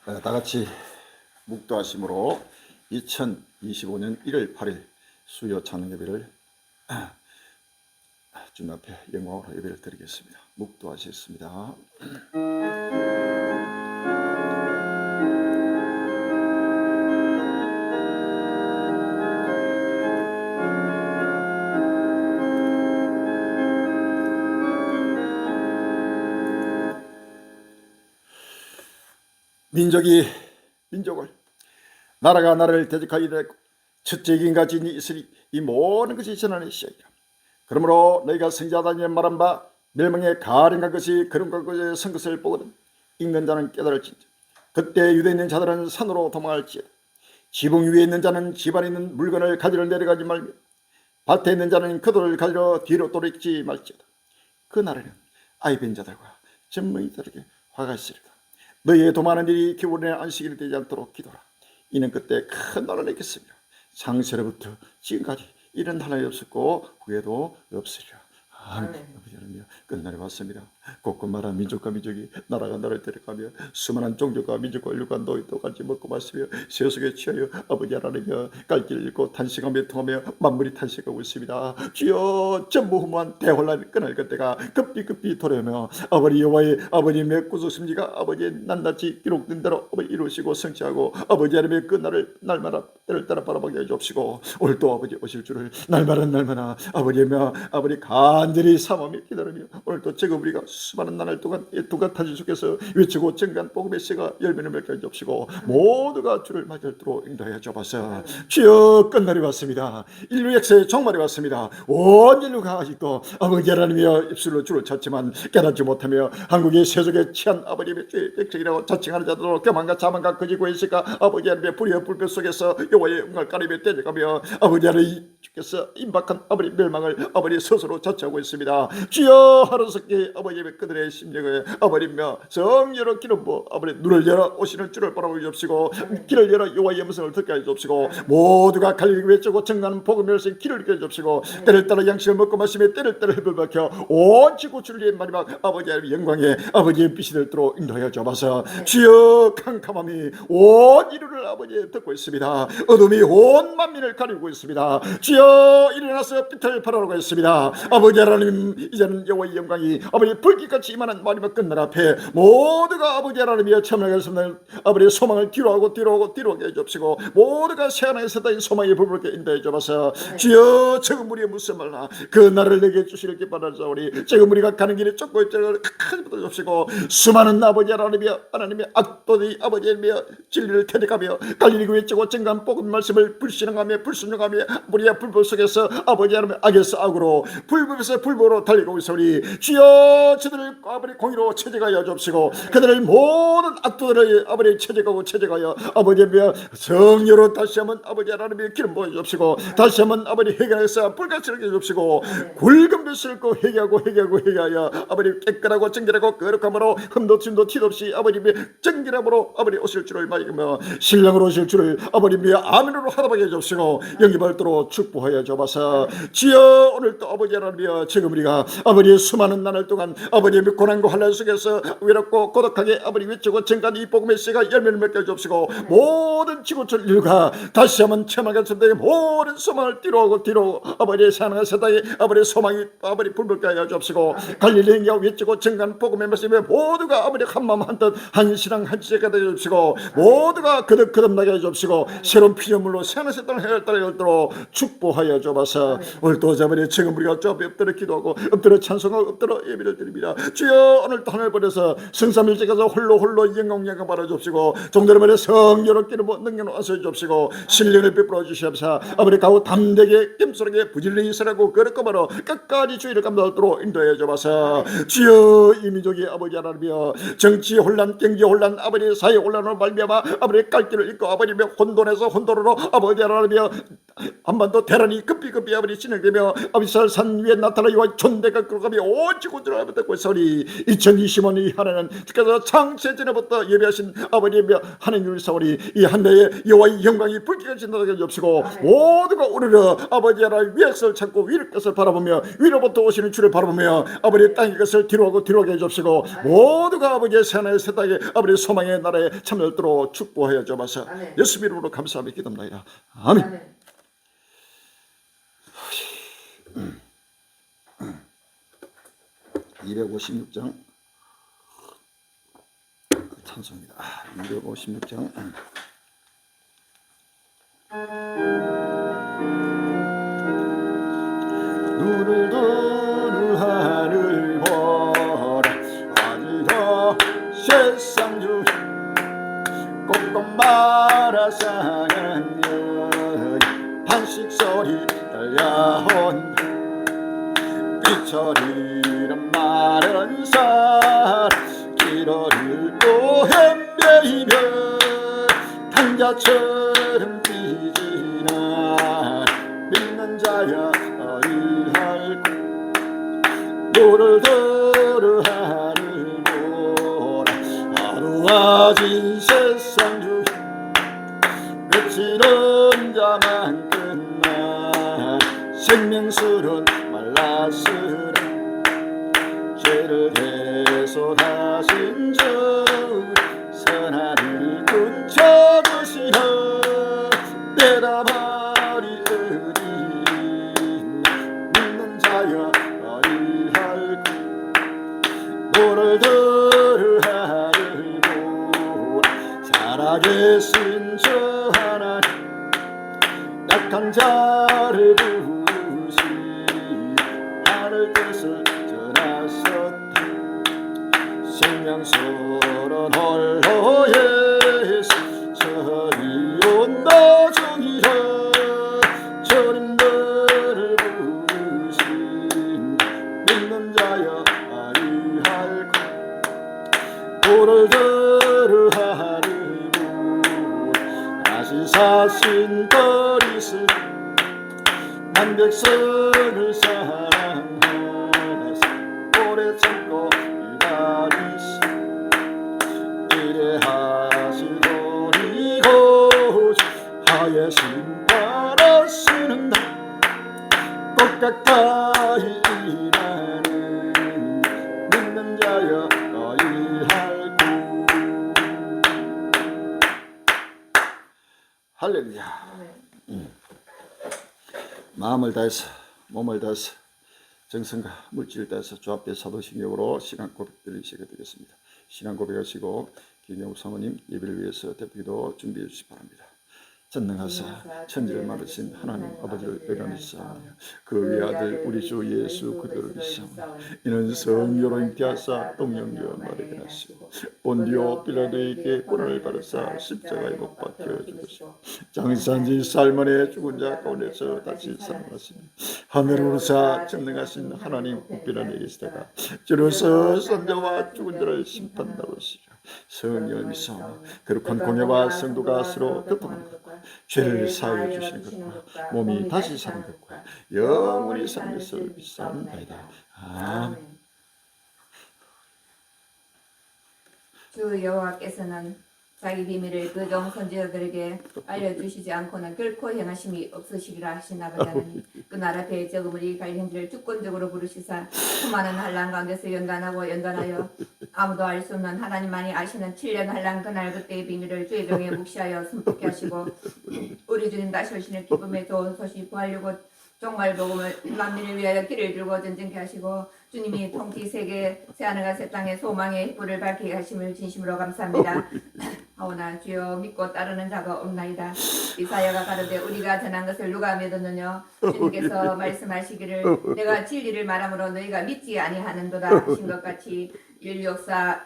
다 같이 묵도하심으로 2025년 1월 8일 수요 찬양 예배를 주님 앞에 영광으로 예배를 드리겠습니다. 묵도하시겠습니다. 민족이 민족을, 나라가 나라를 대적하게 되고 첫째 기인과 진이 있으리. 이 모든 것이 전하는 시작이라. 그러므로 너희가 선지자다니에 말한 바 멸망의 가련한 것이 그런 것에 선 것을 보거든 읽는 자는 깨달을지니라. 그때 유대에 있는 자들은 산으로 도망할지어다. 지붕 위에 있는 자는 집안에 있는 물건을 가지러 내려가지 말며 밭에 있는 자는 그들을 가지러 뒤로 돌이키지 말지어다. 그 날에는 아이벤 자들과 전무이들에게 화가 있으리라. 너희의 도망하는 일이 겨울에 안식일이 되지 않도록 기도하라. 이는 그때 큰 나라를 있겠습니다. 창세로부터 지금까지 이런 하나님 없었고 후에도 없으리라. 아멘. 아버지 하나님, 끝날이 왔습니다. 곳곳마다 민족과 민족이 나라가 나라를 데려가며 수많은 종족과 민족과 인류가 너희 똑같이 먹고 마시며 세속에 취하여 아버지 하나님여 갈길을 잃고 탄식하며 통하며 만물이 탄식하고 있습니다. 주여, 전무후무한 대혼란이 끝날 그때가 급히 돌아오며 아버지 여호와의 아버님의 구속심리가 아버지의 낱낱이 기록된 대로 아버지 이루시고 성취하고 아버지 하나님의 그 날마다 때를 따라 바라보게 해주옵시고 오늘도 아버지 오실 줄을 날마다 아버지며 아버지 간절히 사모하며 기다리며 오늘도 지금 우리가 수많은 나날 동안 두가 타지 속에서 외치고 증간 복음의 씨가 열매를 맺게 해주옵시고 모두가 주를 맞이하도록 인도하여 주옵소서. 주여, 끝날이 왔습니다. 인류 역사의 종말이 왔습니다. 온 인류가 아직도 아버지 하나님이여 입술로 주를 찾지만 깨닫지 못하며 한국의 세속에 취한 아버지의 죄책이라고 자칭하는 자들로 교만과 자만과 거짓과 인식과 아버지 하나님의 불의와 불빛 속에서 여호와의 응을 가리며 때려가며 아버지 하나님 주께서 임박한 아버지 멸망을 아버지 스스로 자처하고 있습니다. 주여, 하루속히 아버지의 그들의 심령을 아버지며 성령으로 기름 부어 아버지 눈을 열어 오시는 주를 바라보게 주옵시고 길을 열어 여호와의 음성을 듣게 하여 주옵시고 모두가 갈리고 외치고 증가하는 복음의 열쇠 길을 열게 주옵시고 때를 따라 양식을 먹고 마시며 때를 따라 흡을 박혀 온 지구 주를 마지막 아버지 하나님의 영광에 아버지의 빛이 되도록 인도하여 주옵소서. 주여, 캄캄함이 온 인류를 아버지 듣고 있습니다. 어둠이 온 만민을 가리고 있습니다. 주여, 일어나서 빛을 발하라고 했습니다. 아버지 하나님, 이제는 여호와의 영광이 아버지 불빛같이 임하는 마지막 끝날 앞에 모두가 아버지 하나님이여 참여하겠습니다. 아버지 소망을 뒤로하고 뒤로하게 해주옵시고 모두가 새하나의 세상의 소망이 부풀게 인도해 주옵소서. 주여, 지금 우리의 무슨 말나 그 나라를 내게 주시길 기뻐하사오니 지금 우리가 가는 길에 쫓고 있자를 크게 붙여주옵시고 수많은 아버지 하나님의 악도들이 아버지 하나님이여 진리를 태득하며 갈리고 외치고 증거한 복음 말씀을 불신앙하며 불순종하며 우리의 불법 속에서 아버지 하나님의 악에서 악으로 불법에서 불법으로 달리고 있으니 주여, 저들을 아버지 공의로 체제하여 주옵시고 그들의 모든 악도들을 아버지 체제하여 아버지의 성령으로 다시 한번 아버지 하나님의 기름 부어 주옵시고 다시 한번 아버지 회개해서 불같이 일으켜 주옵시고 굵은 뱃을 고 회개하여 아버지 깨끗하고 정결하고 거룩함으로 흠도 침도 티도 없이 아버지의 정결함으로 아버지 오실 줄을 말하며 신령으로 오실 줄을 아버지의 아멘으로 하다하게 해주옵시고 영기발도록 축복하여 주옵소서. 주여, 오늘도 아버지 하나님이여 지금 우리가 아버지의 수많은 나날 동안 아버지의 고난과 환난 속에서 외롭고 고독하게 아버지 외치고 증간 이 복음의 씨가 열매를 맺게 해주옵시고 모든 지구촌 일가 다시 한번 체험하게 하시되 모든 소망을 뒤로 아버지의 사랑의 세상에 아버지의 소망이 아버지 불붙게 하여 주옵시고 갈릴리 행위와 외치고 증간 복음의 말씀에 모두가 아버지 한마음 한뜻 한신앙 한지체가 되어 주옵시고 모두가 거듭나게 해 주옵시고 새로운 피조물로 새하나의 세상을 헤아려 열도록 축복하여 주옵소서. 오늘도 아버지 지금 우리가 주 앞에 엎드려 기도하고 엎드려 찬송하고 엎드려 예배를 드립니다. 주여, 오늘도 하늘 버려서 성삼일째가서 홀로 영광 받아 주옵시고 종들의 말에 성령으로 기름 부어 능력으로 와서 주옵시고 신령을 베풀어 주시옵소서. 아버지 가고 담대게 겜소하게 부지런히 있으라고 그렇고 바로 끝까지 주의를 감당하도록 인도해 주옵소서. 주여, 이 민족이 아버지 하나님이여 정치 혼란, 경제 혼란, 아버지 사회 혼란으로 말미암아 아버지 갈 길을 잃고 아버지의 혼돈에서 혼돈으로 아버지 하나님이여 한반도 대란이 급비급비 아버지 진행되며 아비살 산 위에 나타나 이와 존대가 끌어가며 오지고 들어가고 소리 2025년 하나는 주께서 창세전에부터 예배하신 아버지의 하나님을 사오리 이 한 해에 여호와의 영광이 불기가 진다는 엽시고 모두가 오르러 아버지 하나님 위에서 찾고 위를 것을 바라보며 위로부터 오시는 주를 바라보며 아버지 땅의 것을 뒤로하고 뒤로하게 해줍시고 모두가 아버지의 새하늘의 새 땅에 아버지 소망의 나라에 참여하도록 축복하여 주옵소서. 예수 이름으로 감사하며 기도합니다. 아멘. 256장 찬송입니다. 256장 눈을 두는 하늘 보라 아직도 세상 중 꼼꼼 말아 상한 여인 반식 소리 들려온다 삐처리는 마른 산 길을 또 헤매이며 당자처럼 뛰지나 믿는 자야 어리할고 노를 들으 하늘 보라 어두워진 세상 중 외치는 자만 끝나 생명수는 말랐으라 죄를 대속하신 주 선하늘 쫓아보시나 내다버리 의인 믿는 자여 어리할고 노를 들으 하늘 보라 살아계신 주 하나님 약한 자를 부으시 하늘 뜻을 전하셨다 생명수는 홀로 예수 저리 온다 정이라 저림들을 부르신 믿는 자여 아리할고 도를 들으 하늘 보라 다시 사신 거리스 한 백성을 사랑하사 오래 참고 기다리시 이래 하시더니 고주 하에 심판을 쓰는 날 꼭가까이 일하는 믿는 자여 어이할고 할렐루야. 마음을 다해서 몸을 다해서 정성과 물질을 다해서 주 앞에 사도신경으로 신앙 고백 드리시게 되겠습니다. 신앙 고백하시고 김영욱 사모님 예배를 위해서 대표기도 준비해 주시기 바랍니다. 전능하사 천지를 만드신 하나님 아버지를 의뢰하사오며 그 외아들 우리 주 예수 그리스도를 믿사오며 이는 성령으로 잉태하사 동령녀 마리아를 낳으시고 본디오 빌라도에게 고난을 받으사 십자가에 못 박혀 죽으시고 장사한지 살만에 죽은 자 가운데서 다시 살아나시니 하늘으로 오르사 전능하신 하나님 복비란에 계시다가 주로서 선자와 죽은 자를 심판하시리라. 성령을 믿사오며 거룩한 공예와 성도가 서로 교통하는 것과 죄를 사하여 주시는 것과 몸이 다시 사는 것과 영원히 사는 것을 믿사옵나이다. 아멘. 주 여호와께서는 자기 비밀을 그 종 선지자들에게 알려주시지 않고는 결코 행하심이 없으시리라 하신 아버지는 그 나라 배의 적음을 갈림들을 주권적으로 부르시사 수많은 한란 가운데서 연단하여 아무도 알 수 없는 하나님만이 아시는 7년 한란 그날 그때의 비밀을 주의 종에 묵시하여 선포케 하시고 우리 주님 다시 오시는 기쁨의 좋은 소식 부활유고 종말복음을 만민을 위하여 길을 들고 전쟁케 하시고 주님이 통치 세계 새하늘과 새 땅의 소망의 불을 밝히게 하심을 진심으로 감사합니다. 하오나 주여 믿고 따르는 자가 없나이다. 이사야가 가로되 우리가 전한 것을 누가 믿었느냐. 주님께서 말씀하시기를 내가 진리를 말함으로 너희가 믿지 아니하는도다 하신 것 같이 인류 역사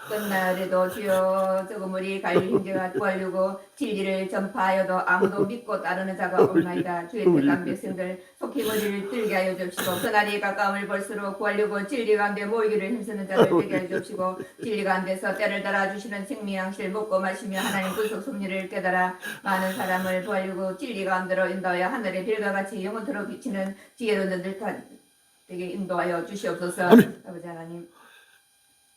끝날에도 주여 저그물이 갈 행제가 구하려고 진리를 전파하여도 아무도 믿고 따르는 자가 없나이다. 주의 택한 백성들 속히 머리를 들게 하여 주시고 그날이 가까움을 볼수록 구하려고 진리 가운데 모이기를 힘쓰는 자를 되게 하여 주시고 진리 가운데서 때를 따라 주시는 생명양실 먹고 마시며 하나님 구속 섭리를 깨달아 많은 사람을 구하려고 진리 가운데로 인도하여 하늘의 별과 같이 영원토록 비치는 지혜로운 들에게 인도하여 주시옵소서. 아버지 하나님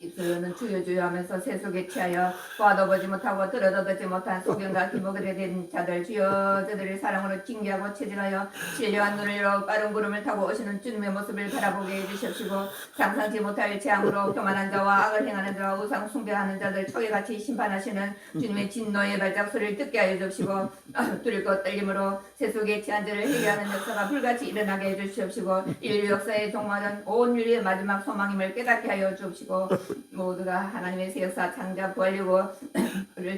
입술로는 주여 주여 하면서 세속에 취하여 보아도 보지 못하고 들어도 듣지 못한 소경과 기목에 된 자들 주여 저들을 사랑으로 징계하고 체질하여 신령한 눈으로 빠른 구름을 타고 오시는 주님의 모습을 바라보게 해주시옵시고 상상치 못할 재앙으로 교만한 자와 악을 행하는 자와 우상 숭배하는 자들 초계같이 심판하시는 주님의 진노의 발작 소리를 듣게 하여 주시고 두렵고 떨림으로 세속에 취한 자를 해결하는 역사가 불같이 일어나게 해주시옵시고 인류 역사의 종말은 온 인류의 마지막 소망임을 깨닫게 하여 주옵시고 모두가 하나님의 새 역사 창자 부활력을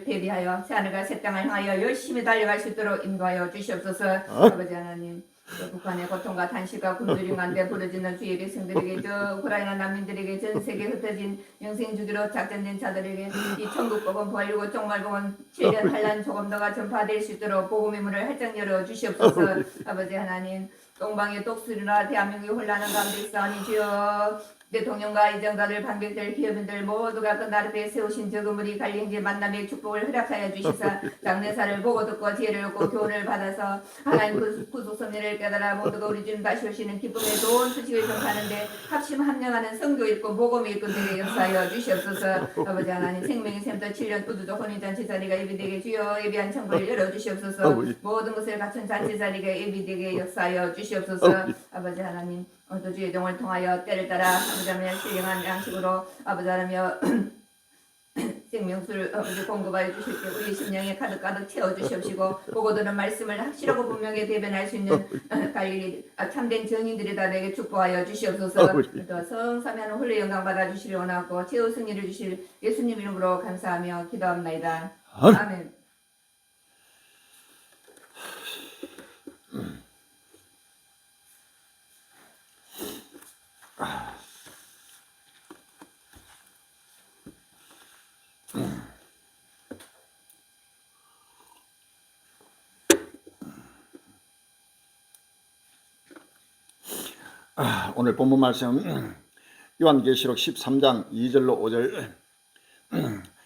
대비하여 새하늘과 새 땅을 향하여 열심히 달려갈 수 있도록 인도하여 주시옵소서. 아버지 하나님 북한의 고통과 단식과 굶주림 가운데 부르짖는 주의 백성들에게 저 우크라이나 난민들에게 전 세계에 흩어진 영생주기로 작전된 자들에게 이 천국 복음 부활이고 종말 복음 7년 환란 조금 더가 전파될 수 있도록 복음의 문을 활짝 열어 주시옵소서. 아버지 하나님 동방의 독수리나 대한민국이 혼란한 가운데 있사오니 주여 대통령과 이정가들 관객들 기업인들 모두가 그 나라에 세우신 저그물이 갈림제 만남의 축복을 허락하여 주시사 장례사를 보고 듣고 지혜를 얻고 교훈을 받아서 하나님 구속 섭리를 깨달아 모두가 우리 주님 다시 오시는 기쁨의 좋은 소식을 전하는데 합심 합력하는 성교 읽고 복음 읽고 되게 역사하여 주시옵소서. 아버지 하나님 생명의 샘터 7년 우주적 혼인잔치 자리가 예비되게 주여 예비한 천국을 열어주시옵소서. 모든 것을 갖춘 잔치 자리가 예비되게 역사하여 주시옵소서. 아버지 하나님 오늘도 주의 종을 통하여 때를 따라 아버지 하나님 신령한 양식으로 아버지 하나님 생명수를 아버지 공급하여 주실 때 우리 심령에 가득 채워주시옵시고 보고 들은 말씀을 확실하고 분명히 대변할 수 있는 참된 정인들이다 내게 축복하여 주시옵소서. 또 성삼위하는 홀로 영광 받아주시려 원하고 최후 승리를 주실 예수님 이름으로 감사하며 기도합나이다. 아멘. 오늘 본문 말씀 요한계시록 13장 2절로 5절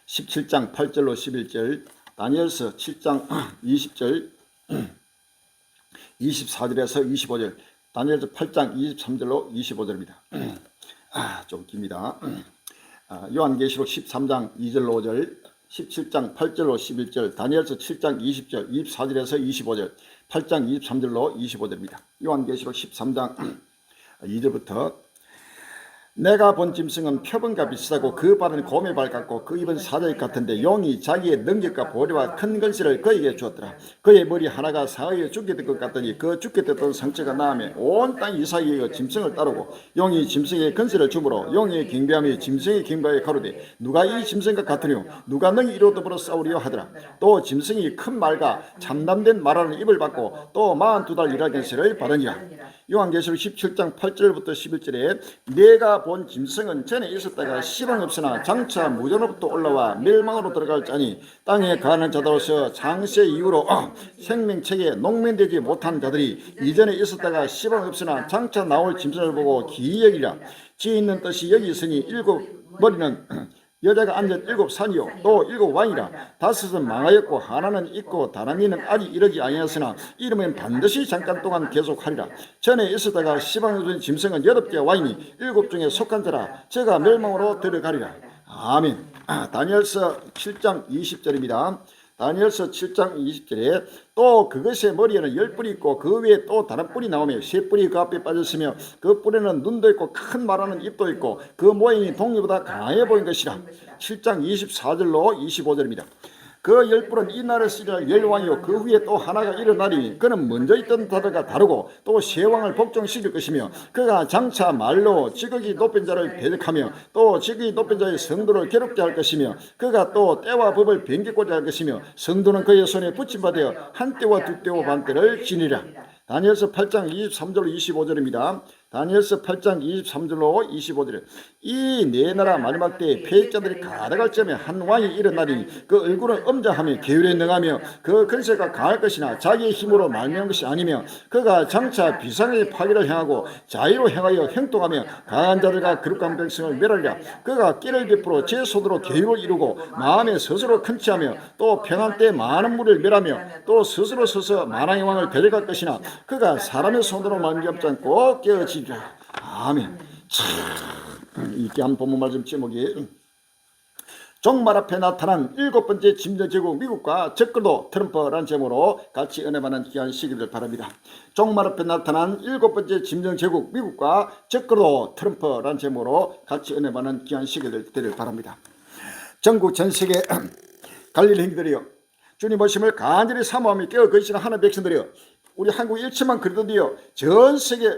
17장 8절로 11절 다니엘서 7장 20절 24절에서 25절 다니엘서 8장 23절로 25절입니다. 좀 깁니다. 요한계시록 13장 2절로 5절 17장 8절로 11절 다니엘서 7장 20절 24절에서 25절 8장 23절로 25절입니다. 요한계시록 13장 2절부터 내가 본 짐승은 표범과 비슷하고 그 발은 곰의 발 같고 그 입은 사자의 같은데 용이 자기의 능력과 보리와 큰 권세를 그에게 주었더라. 그의 머리 하나가 사흘에 죽게 될 것 같더니 그 죽게 됐던 상처가 나음에 온 땅 이사이에 짐승을 따르고 용이 짐승의 권세를 주므로 용의 경배함이 짐승의 경배에 가로되 누가 이 짐승과 같으뇨 누가 능히 이로 더불어 싸우려 하더라. 또 짐승이 큰 말과 참담된 말하는 입을 받고 또 42달 일하겐세를 받으니라. 요한계시록 17장 8절부터 11절에 내가 본 짐승은 전에 있었다가 시방 없으나 장차 무전으로부터 올라와 멸망으로 들어갈 자니 땅에 가는 자들로서 장세 이후로 생명책에 농면되지 못한 자들이 이전에 있었다가 시방 없으나 장차 나올 짐승을 보고 기이 여기라. 지혜 있는 뜻이 여기 있으니 일곱 머리는 여자가 앉은 일곱 산이요 또 일곱 왕이라. 다섯은 망하였고 하나는 있고 다람이는 아직 이르지 아니하였으나 이름은 반드시 잠깐 동안 계속하리라. 전에 있었다가 시방에 든 짐승은 8개 왕이니 7 중에 속한 자라. 제가 멸망으로 들어가리라. 아멘. 다니엘서 7장 20절입니다. 다니엘서 7장 20절에 또 그것의 머리에는 10뿔이 있고 그 위에 또 다른 뿔이 나오며 3뿔이 그 앞에 빠졌으며 그 뿔에는 눈도 있고 큰 말하는 입도 있고 그 모양이 동리보다 강해 보인 것이라. 7장 24절로 25절입니다. 그 10뿔은 이 나라를 쓰리라 10왕이요 그 후에 또 하나가 일어나리니 그는 먼저 있던 자들과 다르고 또 세 왕을 복종시킬 것이며 그가 장차 말로 지극히 높은 자를 대적하며 또 지극히 높은 자의 성도를 괴롭게 할 것이며 그가 또 때와 법을 변개고자 할 것이며 성도는 그의 손에 붙임받아 한 때와 두 때와 반 때를 지니라. 다니엘서 8장 23절 25절입니다. 다니엘서 8장 23절로 25절에 이 네 나라 마지막 때에 패자들이 가득할 점에 한 왕이 일어나리니 그 얼굴은 엄자하며 계율에 능하며 그 근세가 강할 것이나 자기의 힘으로 말미암은 것이 아니며 그가 장차 비상의 파기를 행하고 자유로 행하여 형통하며 강한 자들과 거룩한 백성을 멸하리라. 그가 끼를 베풀어 제 손으로 계율을 이루고 마음에 스스로 큰치하며 또 평안 때 많은 물을 멸하며 또 스스로 서서 만왕의 왕을 대적할 것이나 그가 사람의 손으로 말미암지 않고 깨어지리라. 아멘. 이렇게 한 본문 말씀 제목이 종말 앞에 나타난 7번째 짐승제국 미국과 적그도 트럼프라는 제목으로 같이 은혜 받는 귀한 시기를 바랍니다. 종말 앞에 나타난 7번째 짐승제국 미국과 적그도 트럼프라는 제목으로 같이 은혜 받는 귀한 시기를 되길 바랍니다. 전국 전 세계 갈릴 행들이여 주님 오심을 간절히 사모하며 깨어 거시는 하나님의 백성들이여 우리 한국 일체만 그리도되어 전 세계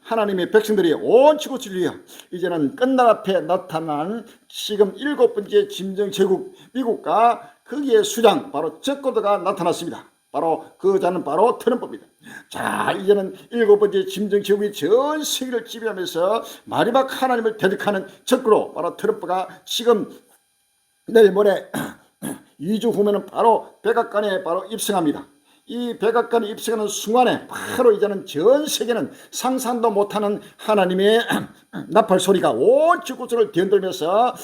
하나님의 백성들이 온 지구를 위하여 이제는 끝날 앞에 나타난 지금 7번째 짐승제국 미국과 거기에 수장 바로 적그도가 나타났습니다. 바로 그 자는 바로 트럼프입니다. 자, 이제는 7번째 짐승제국이 전 세계를 지배하면서 마지막 하나님을 대적하는 적그도 바로 트럼프가 지금 내일 모레 2주 후면은 바로 백악관에 바로 입성합니다. 이 백악관에 입성하는 순간에 바로 이제는 전 세계는 상상도 못하는 하나님의 나팔 소리가 온 지구를 뒤흔들면서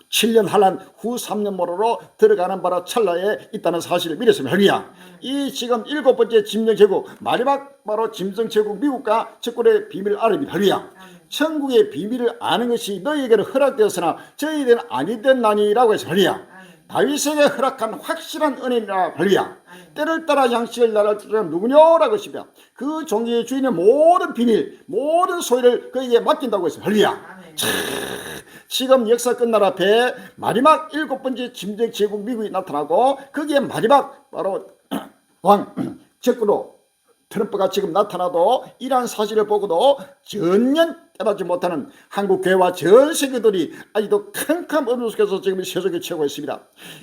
7년 한란 후 3년 모로로 들어가는 바로 찰나에 있다는 사실을 믿었습니다. 할렐루야. 이 지금 7번째 짐승제국 마지막 바로 짐승제국 미국과 적그도의 비밀을 알아입니다. 할렐루야. 천국의 비밀을 아는 것이 너희에게는 허락되었으나 저희에게는 아니된 나니라고 해서 할렐루야. 다윗에게 허락한 확실한 은혜라 할렐루야. 때를 따라 양식을 나를 주는 누구냐라고 하시며 그 종의 주인의 모든 비밀 모든 소유를 그에게 맡긴다고 했습니다. 할렐루야. 지금 역사 끝날 앞에 마지막 7번째 짐승제국 미국이 나타나고 거기에 마지막 바로 왕 적그도 트럼프가 지금 나타나도 이러한 사실을 보고도 전혀 깨닫지 못하는 한국교회와 전 세계들이 아직도 캄캄 어둠 속에서 지금 세속에 채우고 있습니다.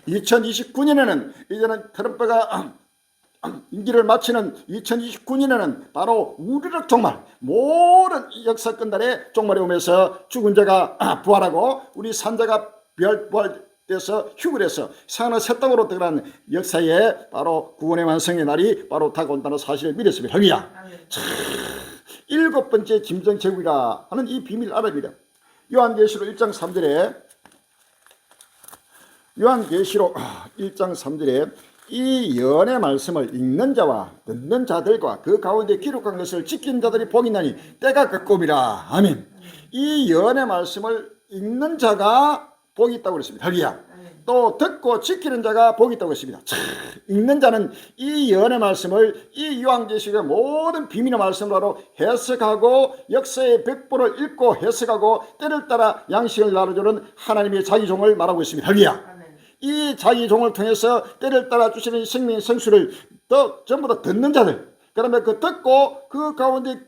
2029년에는 이제는 트럼프가 임기를 마치는 2029년에는 바로 우리를 종말 모든 역사 끝날에 종말이 오면서 죽은 자가 부활하고 우리 산자가 부활돼서 휴를 해서 산의 새 땅으로 들어가는 역사에 바로 구원의 완성의 날이 바로 다가온다는 사실을 믿었습니다. 할렐루야. 7번째 짐승제국이라 하는 이 비밀을 알아입니다. 요한계시록 1장 3절에 이 연의 말씀을 읽는 자와 듣는 자들과 그 가운데 기록한 것을 지킨 자들이 복이 있나니 때가 가까움이라. 아멘. 이 연의 말씀을 읽는 자가 복이 있다고 그랬습니다. 할렐루야. 또 듣고 지키는 자가 복이 있다고 했습니다. 읽는 자는 이 연의 말씀을 이 요한계시록의 모든 비밀의 말씀으로 해석하고 역사의 백보를 읽고 해석하고 때를 따라 양식을 나눠주는 하나님의 자기 종을 말하고 있습니다. 할렐루야. 이 자기 종을 통해서 때를 따라 주시는 생명의 성수를 전부 다 듣는 자들, 그다음에 그 듣고 그 가운데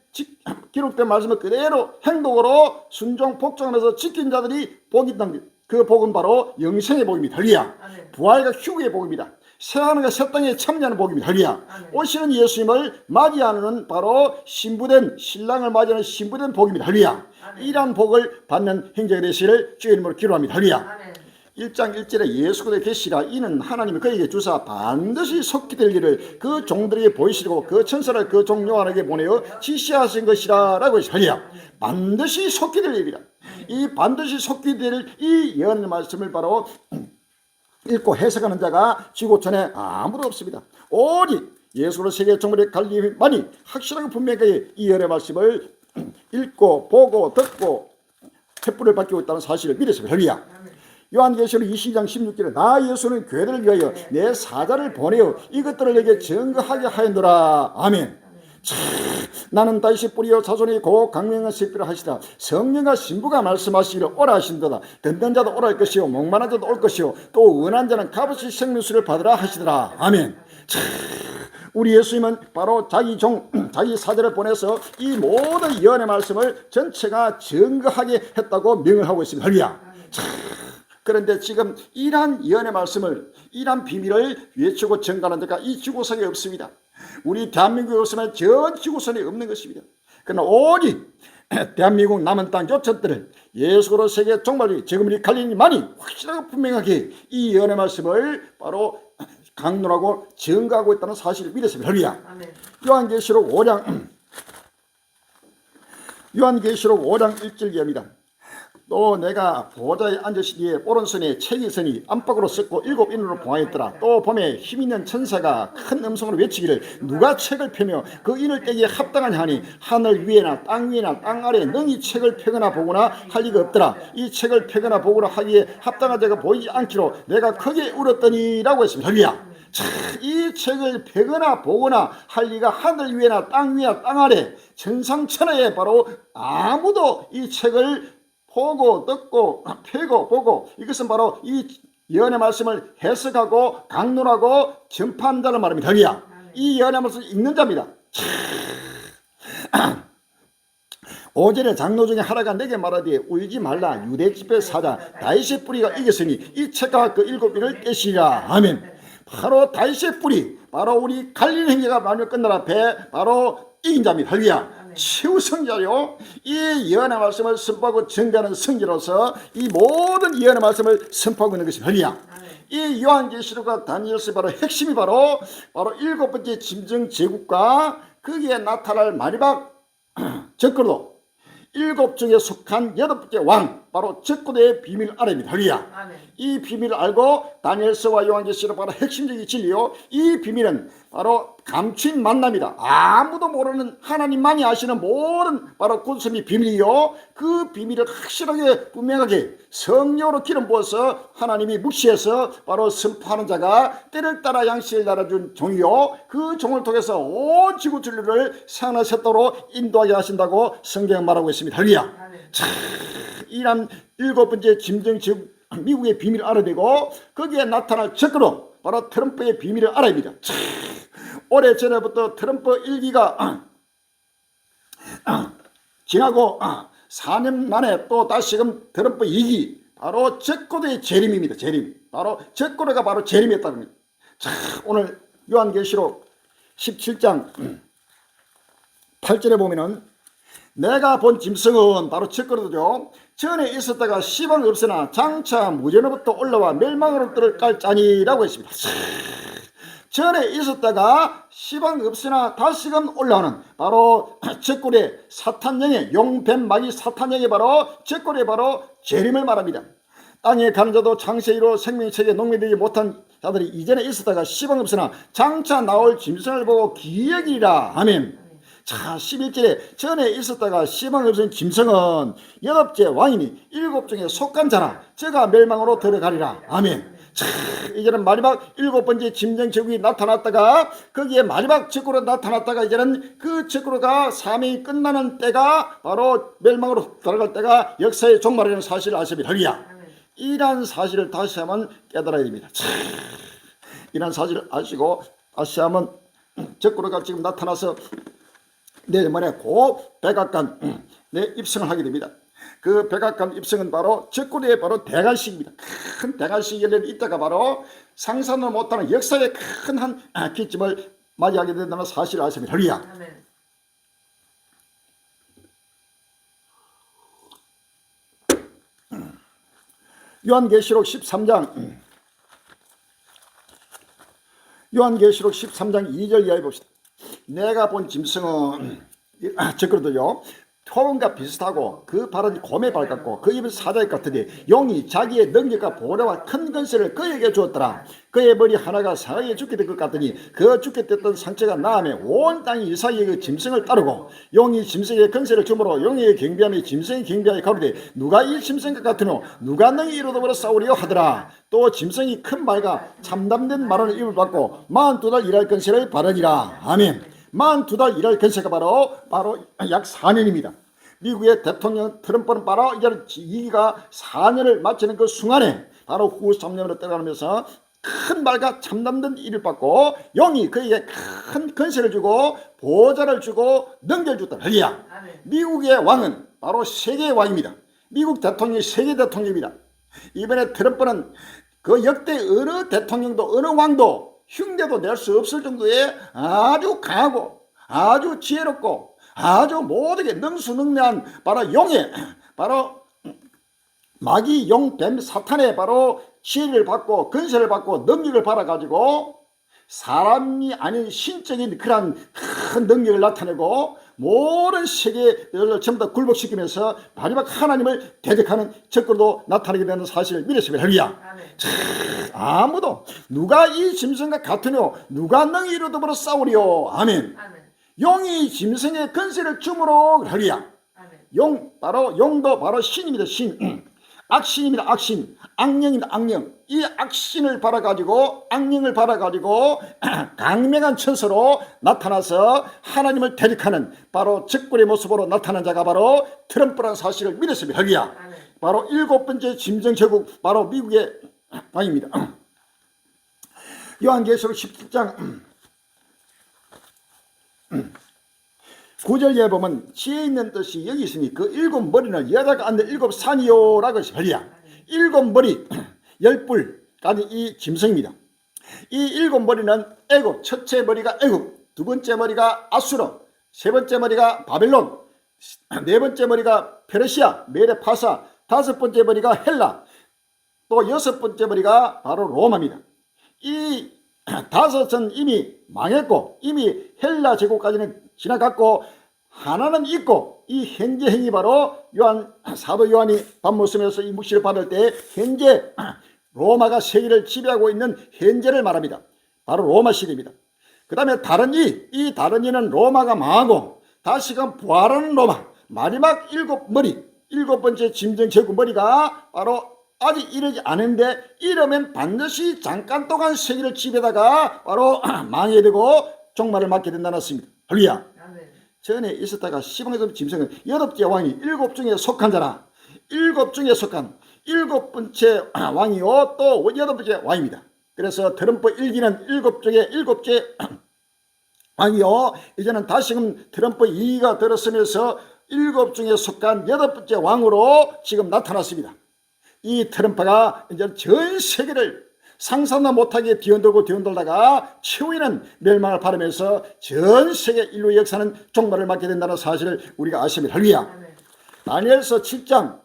기록된 말씀을 그대로 행동으로 순종 복종하면서 지킨 자들이 복이 있다는 그 복은 바로 영생의 복입니다. 할렐루야. 부활과 휴게의 복입니다. 새하늘과 새 땅에 참여하는 복입니다. 할렐루야. 오시는 예수님을 맞이하는 바로 신랑을 맞이하는 신부된 복입니다. 할렐루야. 이러한 복을 받는 행적이 되시기를 주의 이름으로 기도합니다. 할렐루야. 1장 1절에 예수께서 계시라 이는 하나님이 그에게 주사 반드시 속히 될 일을 그 종들에게 보이시고 그 천사를 그 종 요한에게 보내어 지시하신 것이라 라고 했습니다. 반드시 속히 될 일이라. 이 반드시 속히 될 이 예언의 말씀을 바로 읽고 해석하는 자가 지구촌에 아무도 없습니다. 오직 예수로 세계 종말의 갈림만이 확실하고 분명하게 이 예언의 말씀을 읽고 보고 듣고 횃불을 밝히고 있다는 사실을 믿었습니다. 할렐루야. 요한계시록 22장 16절에 나 예수는 교회를 위하여 내 사자를 보내어 이것들을 내게 증거하게 하였노라. 아멘. 나는 다시 뿌리어 자손이 곧 강명한 새끼라 하시다. 성령과 신부가 말씀하시기를 오라 하신도다. 듣는 자도 오라 할 것이요 목마른 자도 올 것이요 또 은한 자는 값없이 생명수를 받으라 하시더라. 아멘. 우리 예수님은 바로 자기 종, 자기 사자를 보내서 이 모든 예언의 말씀을 전체가 증거하게 했다고 명을 하고 있습니다. 할렐루야. 그런데 지금 이러한 예언의 말씀을 이러한 비밀을 외치고 전가하는 데가 이 지구상에 없습니다. 우리 대한민국에 없으면 전 지구상에 없는 것입니다. 그러나 오직 대한민국 남은 땅 요천들을 예수로 세계 종말이 지금이 갈리니만이 확실하고 분명하게 이 예언의 말씀을 바로 강론하고 증거하고 있다는 사실을 믿었습니다. 할렐루야. 요한계시록 5장 1절 이하입니다. 또 내가 보좌에 앉으시기에 오른손에 책이 있으니 안팎으로 썩고 7인으로 봉하였더라. 또 봄에 힘있는 천사가 큰 음성으로 외치기를 누가 책을 펴며 그 인을 떼기에 합당하냐 하니 하늘 위에나 땅 위에나 땅 아래에 능히 책을 펴거나 보거나 할 리가 없더라. 이 책을 펴거나 보거나 하기에 합당한 자가 보이지 않기로 내가 크게 울었더니라고 했습니다. 할렐루야. 이 책을 펴거나 보거나 할 리가 하늘 위에나 땅 위나 땅 아래 천상천하에 바로 아무도 이 책을 보고 듣고 펴고 보고 이것은 바로 이 예언의 말씀을 해석하고 강론하고 전파한다는 말입니다. 할렐루야. 이 예언의 말씀을 읽는 자입니다. 5절에 장로 중에 하나가 내게 말하되 울지 말라. 유대 집회 사자 다윗의 뿌리가 이겼으니 이 책과 그 7비를 떼시리라. 아멘. 바로 다윗의 뿌리, 바로 우리 갈릴리 행제가 만일 끝나라 배 바로 이긴 자입니다. 할렐루야. 최우성자요. 이 예언의 말씀을 선포하고 증거하는 성지로서 이 모든 예언의 말씀을 선포하고 있는 것이 할렐루야. 이 요한계시록과 다니엘서의 바로 핵심이 바로 7번째 짐승 제국과 거기에 나타날 마지막 적그리도 7중에 속한 8번째 왕 바로 적그리도의 비밀 알아입니다. 할렐루야. 이 비밀을 알고 다니엘서와 요한계시록 바로 핵심적인 진리요. 이 비밀은 바로 감추인 만남이다. 아무도 모르는 하나님만이 아시는 모든 바로 구속의 비밀이요. 그 비밀을 확실하게 분명하게 성령으로 기름 부어서 하나님이 묵시해서 바로 선포하는 자가 때를 따라 양식을 달아준 종이요. 그 종을 통해서 온 지구 진리를 생하는 셋도로 인도하게 하신다고 성경은 말하고 있습니다. 할렐루야. 이란 7번째 짐승 즉 미국의 비밀을 알아내고 거기에 나타날 적그리도 바로 트럼프의 비밀을 알아야 합니다. 오래전에부터 트럼프 1기가 지나고 4년 만에 또 다시금 트럼프 2기 바로 적그리도의 재림입니다. 재림. 바로 적그리도가 바로 재림했다는 겁니다. 자, 오늘 요한계시록 17장 8절에 보면은 내가 본 짐승은 바로 적그리도죠. 전에 있었다가 시방 없으나 장차 무전으로부터 올라와 멸망으로 들어갈 자니라고 했습니다. 전에 있었다가 시방 없으나 다시금 올라오는 바로 적그리도의 사탄령의 용뱀 마귀 사탄령의 바로 적그리도의 바로 재림을 말합니다. 땅에 가는 자도 창세기로 생명책에 농매되지 못한 자들이 이전에 있었다가 시방 없으나 장차 나올 짐승을 보고 기억이라. 아멘. 자, 11절에 전에 있었다가 시방 없은 짐승은 8째 왕이니 7중에 속한 자라 저가 멸망으로 들어가리라. 아멘. 자, 이제는 마지막 7번째 짐승 제국이 나타났다가 거기에 마지막 적그리도 나타났다가 이제는 그 적그리도가 사명이 끝나는 때가 바로 멸망으로 들어갈 때가 역사의 종말이라는 사실을 아십니다. 할렐루야. 이러한 사실을 다시 한번 깨달아야 됩니다. 자, 이러한 사실을 아시고 다시 한번 적그리도가 지금 나타나서 내일 모레 고 백악관 입성을 하게 됩니다. 그 백악관 입성은 바로 적그리도의 바로 대관식입니다. 큰 대관식이 열려 있다가 바로 상상도 못하는 역사의 큰 한 기점을 맞이하게 된다는 사실을 아십니다. 할렐루야. 요한계시록 13장 2절 이하에 봅시다. 내가 본 짐승은 적그리도요 토음과 비슷하고 그 발은 곰에 밟았고 그 입은 사자의 같으니 용이 자기의 능력과 보좌와 큰 권세를 그에게 주었더라. 그의 머리 하나가 사흘에 죽게 될 것 같더니 그 죽게 됐던 상처가 나음에 온 땅이 이삭의 그 짐승을 따르고 용이 짐승의 권세를 주므로 용의 경비함이 짐승의 경비하여 가로되 누가 이 짐승과 같으노 누가 너희 이로더불어 싸우리요 하더라. 또 짐승이 큰 말과 참담된 말하는 입을 받고 42달 일할 권세를 받으니라. 아멘. 42달 일할 권세가 바로 약 4년입니다. 미국의 대통령 트럼프는 바로 이제 2기가 4년을 마치는 그 순간에 바로 후 3년으로 떠나면서 큰 말과 참담된 일을 받고 영이 그에게 큰 권세를 주고 보좌를 주고 능력을 줬다. 할렐루야. 미국의 왕은 바로 세계의 왕입니다. 미국 대통령이 세계 대통령입니다. 이번에 트럼프는 그 역대 어느 대통령도 어느 왕도 흉내도 낼 수 없을 정도의 아주 강하고 아주 지혜롭고 아주 모두게 능수능란한 바로 용의 바로 마귀 용 뱀 사탄의 바로 지혜를 받고 근세를 받고 능력을 받아가지고 사람이 아닌 신적인 그런 큰 능력을 나타내고 모든 세계를 전부 다 굴복시키면서 마지막 하나님을 대적하는 적그로도 나타나게 되는 사실을 믿으시면 할렐루야. 아무도 누가 이 짐승과 같으뇨 누가 능히 이루더불어 싸우리요. 아멘. 용이 짐승의 근세를 주므로 할렐루야. 용 바로 용도 바로 신입니다. 신. 악신입니다. 악신. 악령입니다. 악령. 이 악신을 받아가지고 악령을 받아가지고 강명한 천사로 나타나서 하나님을 대적하는 바로 적군의 모습으로 나타난 자가 바로 트럼프라는 사실을 믿었습니다. 할렐루야. 바로 7번째 짐승 제국 바로 미국의 왕입니다. 요한계시록 17장 9절에 보면 지혜 있는 뜻이 여기 있으니 그 7머리는 여자가 앉는 7산이요 라고 했어요. 할렐루야. 7머리 10뿔까지 이 짐승입니다. 이 7머리는 애굽, 첫째 머리가 애굽, 두 번째 머리가 아수르, 세 번째 머리가 바벨론, 네 번째 머리가 페르시아, 메레파사, 다섯 번째 머리가 헬라, 또 여섯 번째 머리가 바로 로마입니다. 이 다섯은 이미 망했고 이미 헬라 제국까지는 지나갔고 하나는 있고 이 현재 행위 바로 사도 요한이 밤모섬에서 이 묵시를 받을 때 현재 로마가 세계를 지배하고 있는 현재를 말합니다. 바로 로마 시대입니다. 그 다음에 다른 이 다른 이는 로마가 망하고 다시금 부활하는 로마 마지막 7머리 7번째 짐승 제국 머리가 바로 아직 이르지 않은데 이러면 반드시 잠깐 동안 세계를 지배다가 바로 망하게 되고 종말을 맞게 된다는 것입니다. 할렐루야. 전에 있었다가 시방에서 짐승은 8째 왕이 7 중에 속한 자라 7 중에 속한 7번째 왕이요 또 8번째 왕입니다. 그래서 트럼프 1기는 7 중에 7째 왕이요 이제는 다시금 트럼프 2기가 들어서면서 7 중에 속한 8번째 왕으로 지금 나타났습니다. 이 트럼프가 이제 전 세계를 상상도 못하게 뒤흔들다가 최후에는 멸망을 바라면서 전 세계 인류 역사는 종말을 맞게 된다는 사실을 우리가 아십니다. 할렐루야. 다니엘서 7장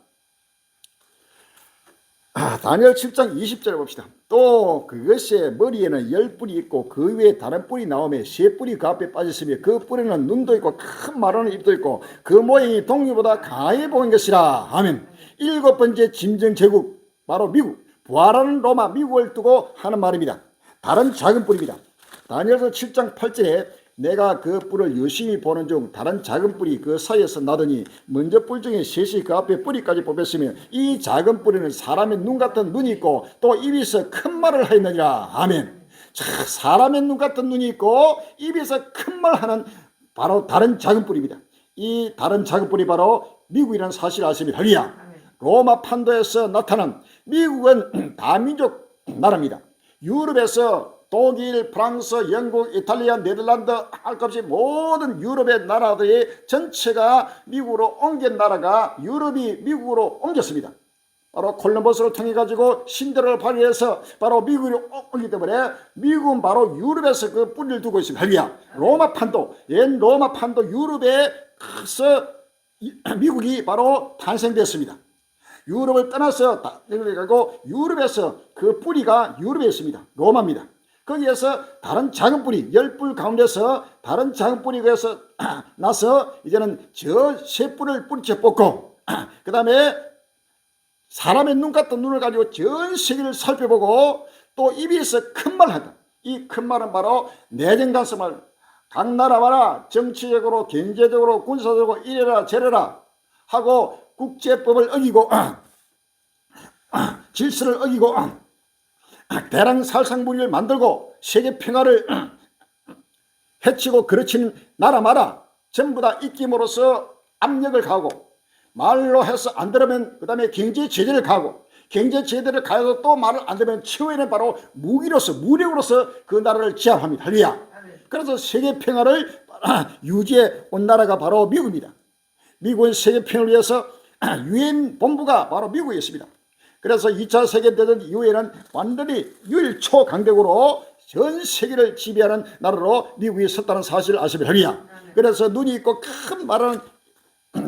다니엘 7장 20절을 봅시다. 또 그것의 머리에는 10뿔이 있고 그 위에 다른 뿔이 나오며 3뿔이 그 앞에 빠졌으며 그 뿔에는 눈도 있고 큰 마르는 입도 있고 그 모양이 동리보다 강하게 보인 것이라. 아멘. 7번째 짐승 제국 바로 미국 부활하는 로마 미국을 두고 하는 말입니다. 다른 작은 뿔입니다. 다니엘서 7장 8절에 내가 그 뿔을 유심히 보는 중 다른 작은 뿔이 그 사이에서 나더니 먼저 뿔 중에 셋이 그 앞에 뿌리까지 뽑혔으며 이 작은 뿔에는 사람의 눈 같은 눈이 있고 또 입에서 큰 말을 하였느니라. 아멘. 자, 사람의 눈 같은 눈이 있고 입에서 큰 말하는 바로 다른 작은 뿔입니다. 이 다른 작은 뿔이 바로 미국이라는 사실을 아십니다. 할렐루야. 로마 판도에서 나타난 미국은 다민족 나라입니다. 유럽에서 독일, 프랑스, 영국, 이탈리아, 네덜란드 할 것 없이 모든 유럽의 나라들이 전체가 미국으로 옮긴 나라가 유럽이 미국으로 옮겼습니다. 바로 콜럼버스를 통해 가지고 신대를 발휘해서 바로 미국으로 옮기 때문에 미국은 바로 유럽에서 그 뿌리를 두고 있습니다. 할렐루야. 로마 판도, 옛 로마 판도 유럽에서 미국이 바로 탄생됐습니다. 유럽을 떠나서 가고 유럽에서 그 뿌리가 유럽에 있습니다. 로마입니다. 거기에서 다른 작은 뿌리 10뿔 가운데서 다른 작은 뿌리에서 나서 이제는 저 세 뿔을 뿌리째 뽑고 그 다음에 사람의 눈 같은 눈을 가지고 전 세계를 살펴보고 또 입에서 큰 말을 한다. 이 큰 말은 바로 내정간섭을 각 나라마다 정치적으로 경제적으로 군사적으로 이래라 저래라 하고 국제법을 어기고 질서를 어기고 대량살상무리를 만들고 세계 평화를 해치고 그르치는 나라마다 전부 다 입김으로써 압력을 가하고 말로 해서 안 들으면 그 다음에 경제 제재를 가하고 경제 제재를 가해서 또 말을 안 들으면 최후에는 바로 무기로서 무력으로서 그 나라를 제압합니다. 할렐루야. 그래서 세계 평화를 유지해 온 나라가 바로 미국입니다. 미국은 세계 평화를 위해서 유엔 본부가 바로 미국에 있습니다. 그래서 2차 세계대전 이후에는 완전히 유일 초강대국으로 전 세계를 지배하는 나라로 미국이 섰다는 사실을 아시면 합니다. 그래서 눈이 있고 큰 말하는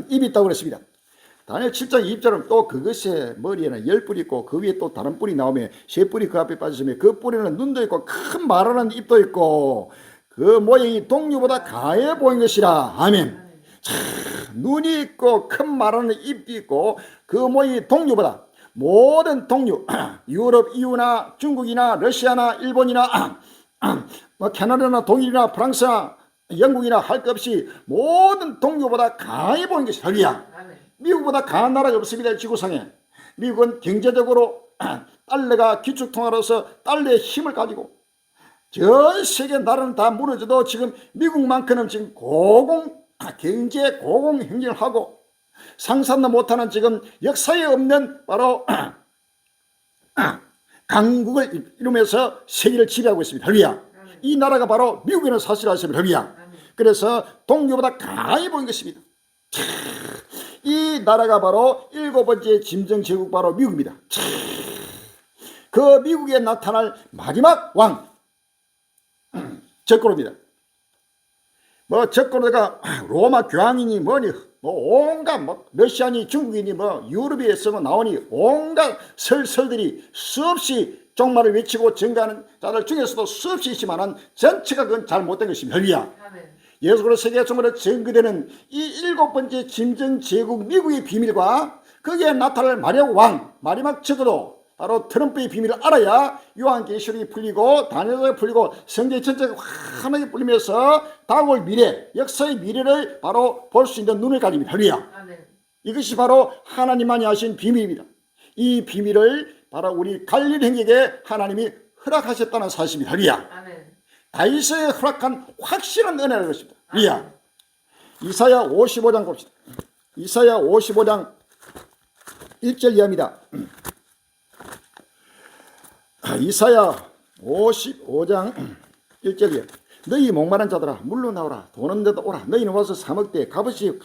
입이 있다고 그랬습니다. 다니엘 7장 2절은 또 그것의 머리에는 10뿔이 있고 그 위에 또 다른 뿔이 나오며 3뿔이 그 앞에 빠졌으며 그 뿔에는 눈도 있고 큰 말하는 입도 있고 그 모양이 동류보다 가해 보인 것이라. 아멘. 눈이 있고 큰 말하는 입이 있고 그 모양이 동류보다, 모든 동류, 유럽, EU나 중국이나 러시아나 일본이나 뭐 캐나다나 독일이나 프랑스나 영국이나 할 것 없이 모든 동료보다 강해 보이는 것이 할렐루야. 미국보다 강한 나라가 없습니다. 지구상에. 미국은 경제적으로 달러가 기축통화로서 달러의 힘을 가지고 전 세계 나라는 다 무너져도 지금 미국만큼은 지금 경제 고공 행진을 하고 상상도 못하는 지금 역사에 없는 바로 강국을 이루면서 세계를 지배하고 있습니다. 할렐루야. 이 나라가 바로 미국이라는 사실을 아시면 할렐루야. 그래서 동료보다 강해 보인 것입니다. 이 나라가 바로 7번째 짐승 제국 바로 미국입니다. 그 미국에 나타날 마지막 왕 적그로입니다. 뭐 적그로가 로마 교황이니 뭐니 뭐 온갖 뭐 러시아니 중국이니 뭐 유럽에서 뭐 나오니 온갖 설설들이 수없이 종말을 외치고 증가하는 자들 중에서도 수없이 있지만은 전체가 그건 잘못된 것입니다. 할렐루야. 예수로 세계 종말에 증거되는 이 7번째 짐승 제국 미국의 비밀과 거기에 나타날 마지막 왕 마지막 적그로 바로 트럼프의 비밀을 알아야 요한계시록이 풀리고 다니엘이 풀리고 성경 전체가 환하게 풀리면서 다가올 미래, 역사의 미래를 바로 볼 수 있는 눈을 가집니다. 할렐루야. 이것이 바로 하나님만이 하신 비밀입니다. 이 비밀을 바로 우리 갈릴리 형제에게 하나님이 허락하셨다는 사실입니다. 할렐루야. 다윗에게 허락한 확실한 은혜라는 것입니다. 할렐루야. 이사야 55장 봅시다. 이사야 55장 1절 이하입니다. 이사야 55장 1절이에요. 너희 목마른 자들아 물로 나오라. 돈 없는 데도 오라. 너희는 와서 사 먹되 값없이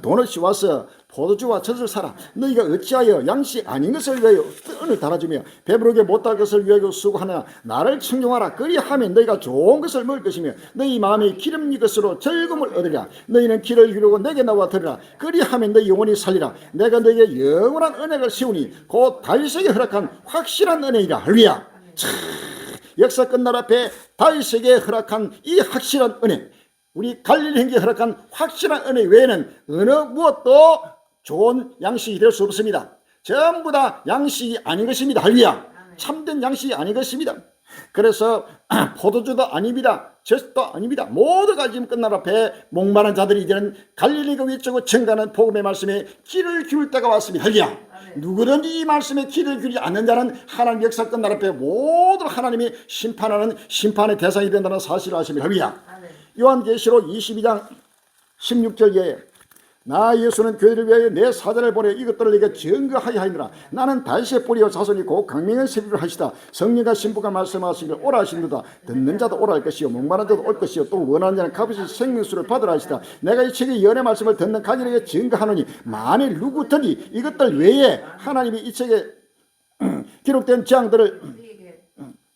돈 없이 와서 포도주와 젖을 사라. 너희가 어찌하여 양식 아닌 것을 위하여 뜬을 달아주며 배부르게 못할 것을 위하여 수고하나 나를 청종하라. 그리하면 너희가 좋은 것을 먹을 것이며 너희 마음이 기름진 것으로 즐거움을 얻으리라. 너희는 길을 이루고 내게 나와 들으라. 그리하면 너희 영혼이 살리라. 내가 너희에게 영원한 은혜를 세우니 곧 다윗에게 허락한 확실한 은혜이라. 할렐루야. 역사 끝날 앞에 다윗에게 허락한 이 확실한 은혜, 우리 갈릴리 형제에 허락한 확실한 은혜 외에는 어느 무엇도 좋은 양식이 될 수 없습니다. 전부 다 양식이 아닌 것입니다. 할렐루야. 참된 양식이 아닌 것입니다. 그래서 포도주도 아닙니다. 젖도 아닙니다. 모두가 지금 끝날 앞에 목마른 자들이 이제는 갈릴리가 위쪽으로 증가하는 복음의 말씀에 귀를 기울 때가 왔습니다. 할렐루야. 누구든지 이 말씀에 귀를 기울이지 않는 자는 하나님 역사 끝날 앞에 모두 하나님이 심판하는 심판의 대상이 된다는 사실을 아십니다. 할렐루야. 요한계시록 22장 16절에 나 예수는 교회를 위하여 내 사자를 보내 이것들을 내게 증거하여 하니라. 나는 다윗의 뿌리와 자손이고 강명의 세리를 하시다. 성령과 신부가 말씀하시기를 오라 하시는도다. 듣는 자도 오라 할 것이요 목마른 자도 올 것이요 또 원하는 자는 값없이 생명수를 받으라 하시다. 내가 이 책의 연의 말씀을 듣는 가지에게 증거하노니 만일 누구든지 이것들 외에 하나님이 이 책에 기록된 재앙들을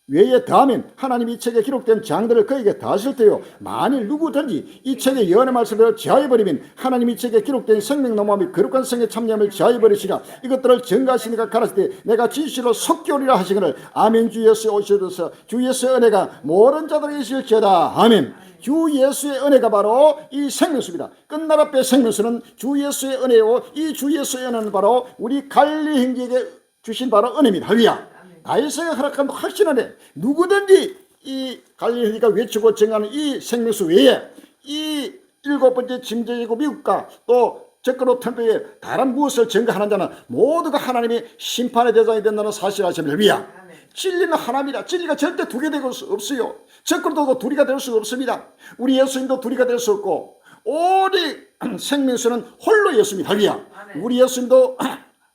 외에 더하면 하나님이 이 책에 기록된 재앙들을 그에게 더하실 테요. 만일 누구든지 이 책의 예언의 말씀을 제하여버리면 하나님이 이 책에 기록된 생명나무와 거룩한 성의 참여함을 제하여버리시라. 이것들을 증거하시니까 가라실 때 내가 진실로 속기오리라 하시기를 아멘. 주 예수의 오셔서 주 예수의 은혜가 모든 자들에게 있을지어다. 아멘. 주 예수의 은혜가 바로 이 생명수입니다. 끝날 앞에 생명수는 주 예수의 은혜요. 이 주 예수의 은혜는 바로 우리 갈릴리 형제에게 주신 바로 은혜입니다. 할렐루야. 다윗에게 허락한 확신한 애 누구든지 이 갈릴리가 외치고 정하는 이 생명수 외에 이 7번째 짐승이고 미국과 또 적그로 템플에 다른 무엇을 증거하는 자는 모두가 하나님의 심판의 대상이 된다는 사실을 아십니다. 할렐루야. 진리는 하나입니다. 진리가 절대 두 개 될 수 없어요. 적그로도 둘이가 될 수 없습니다. 우리 예수님도 둘이가 될 수 없고 오직 생명수는 홀로 예수입니다. 할렐루야. 우리 예수님도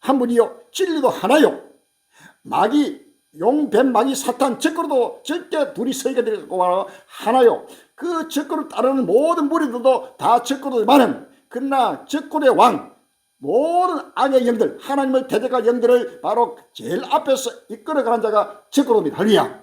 한 분이요 진리도 하나요. 마귀, 뱀, 마귀, 사탄, 적그로도 절대 둘이 서기가 되고 하나요. 그 적그를 따르는 모든 무리들도 다 적그로지만은 그러나 적그로의 왕, 모든 악의 영들, 하나님을 대적할 영들을 바로 제일 앞에서 이끌어가는 자가 적그로입니다. 할렐루야.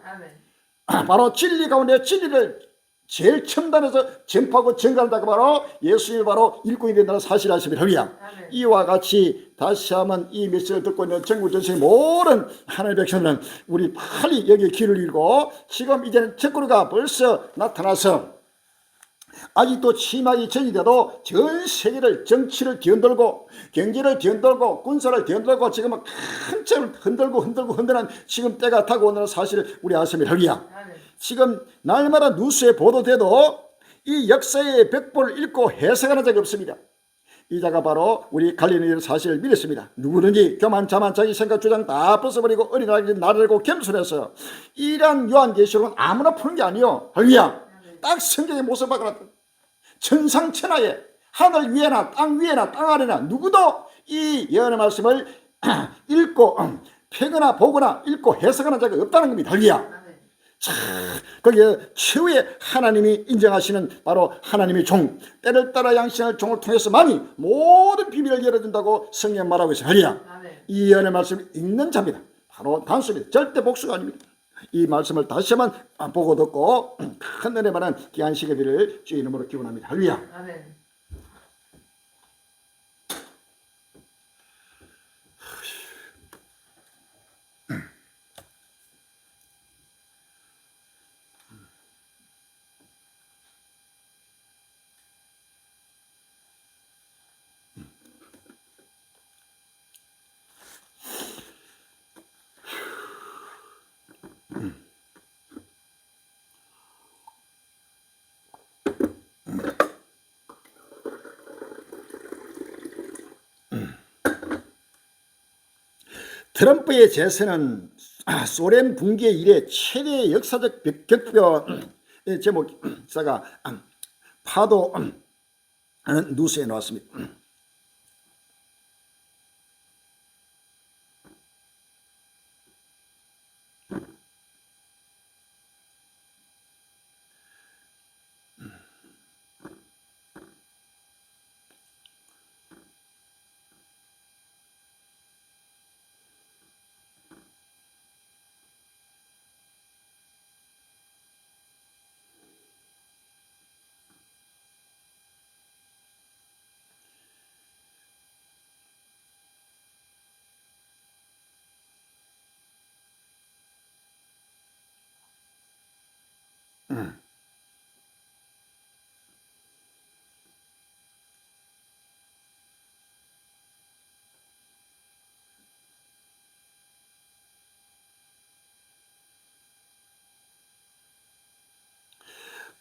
바로 진리 가운데 진리를 제일 첨단에서 전파하고 전가한다고 바로 예수님이 바로 일꾼이 된다는 사실 아십니까? 할렐루야. 이와 같이 다시 한번 이 메시지를 듣고 있는 전국 전세의 모든 하나님의 백성들은 우리 빨리 여기에 귀를 잃고 지금 이제는 적그리가 벌써 나타나서 아직도 침하기 전이라도 전 세계를 정치를 뒤흔들고 경제를 뒤흔들고 군사를 뒤흔들고 지금은 한참 흔드는 지금 때가 다가온다는 사실을 우리 아십니까? 할렐루야. 지금 날마다 뉴스에 보도돼도 이 역사의 벽보를 읽고 해석하는 적이 없습니다. 이 자가 바로 우리 갈릴리의 사실을 믿었습니다. 누구든지 교만 자만 자기 생각 주장 다 벗어버리고 어린아이를 나르고 겸손해서 이러한 요한계시록은 아무나 푸는 게 아니요. 할렐루야. 딱 성경의 모습 바꾸라. 천상천하에 하늘 위에나 땅 위에나 땅 아래나 누구도 이 예언의 말씀을 읽고 펴거나 보거나 읽고 해석하는 자가 없다는 겁니다. 할렐루야. 자, 거기에 최후의 하나님이 인정하시는 바로 하나님의 종, 때를 따라 양신할 종을 통해서만이 모든 비밀을 열어준다고 성경 말하고 있어요. 할렐루야. 이 예언의 말씀을 읽는 자입니다. 바로 단순히 절대 복수가 아닙니다. 이 말씀을 다시 한번 보고 듣고 큰 은혜 받은 귀한 시간 되기를 주의 이름으로 기원합니다. 할렐루야. 아멘. 트럼프의 재선은 소련 붕괴 이래 최대의 역사적 격변의 제목사가 파도하는 뉴스에 나왔습니다.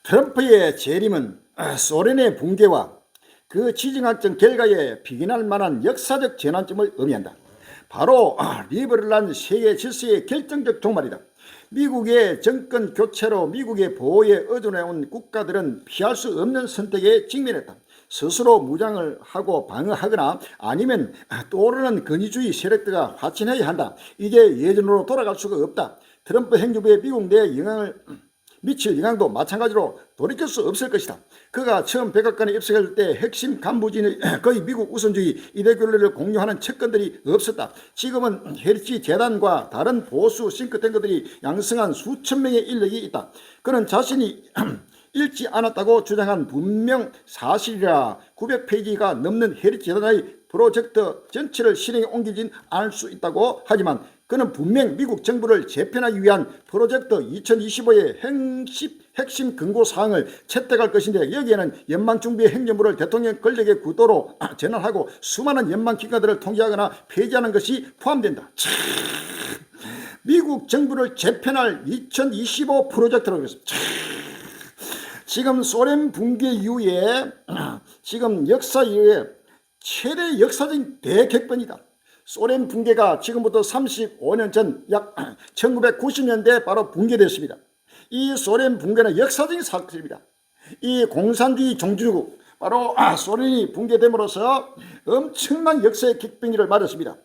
트럼프의 재림은 소련의 붕괴와 그 지정학적 결과에 비견할 만한 역사적 전환점을 의미한다. 바로 리버럴한 세계 질서의 결정적 종말이다. 미국의 정권 교체로 미국의 보호에 의존해온 국가들은 피할 수 없는 선택에 직면했다. 스스로 무장을 하고 방어하거나 아니면 떠오르는 권위주의 세력들과 화친해야 한다. 이제 예전으로 돌아갈 수가 없다. 트럼프 행정부의 미국 내에 영향을 미칠 영향도 마찬가지로 돌이킬 수 없을 것이다. 그가 처음 백악관에 입성할 때 핵심 간부진의 거의 미국 우선주의 이데올로기를 공유하는 측근들이 없었다. 지금은 헤리치 재단과 다른 보수 싱크탱크들이 양성한 수천 명의 인력이 있다. 그는 자신이 읽지 않았다고 주장한 분명 사실이라 900페이지가 넘는 헤리치 재단의 프로젝트 전체를 실행에 옮기진 않을 수 있다고 하지만 그는 분명 미국 정부를 재편하기 위한 프로젝트 2025의 핵심 근거사항을 채택할 것인데 여기에는 연방정부의 행정부를 대통령 권력의 구도로 전환하고 수많은 연방기관들을 통제하거나 폐지하는 것이 포함된다. 미국 정부를 재편할 2025 프로젝트라고 했습니다. 지금 소련 붕괴 이후에 지금 역사 이후에 최대 역사적인 대격변이다. 소련 붕괴가 지금부터 35년 전 약 1990년대에 바로 붕괴됐습니다. 이 소련 붕괴는 역사적인 사건입니다. 이 공산주의 종주국 바로 소련이 붕괴됨으로써 엄청난 역사의 격변기를 맞았습니다.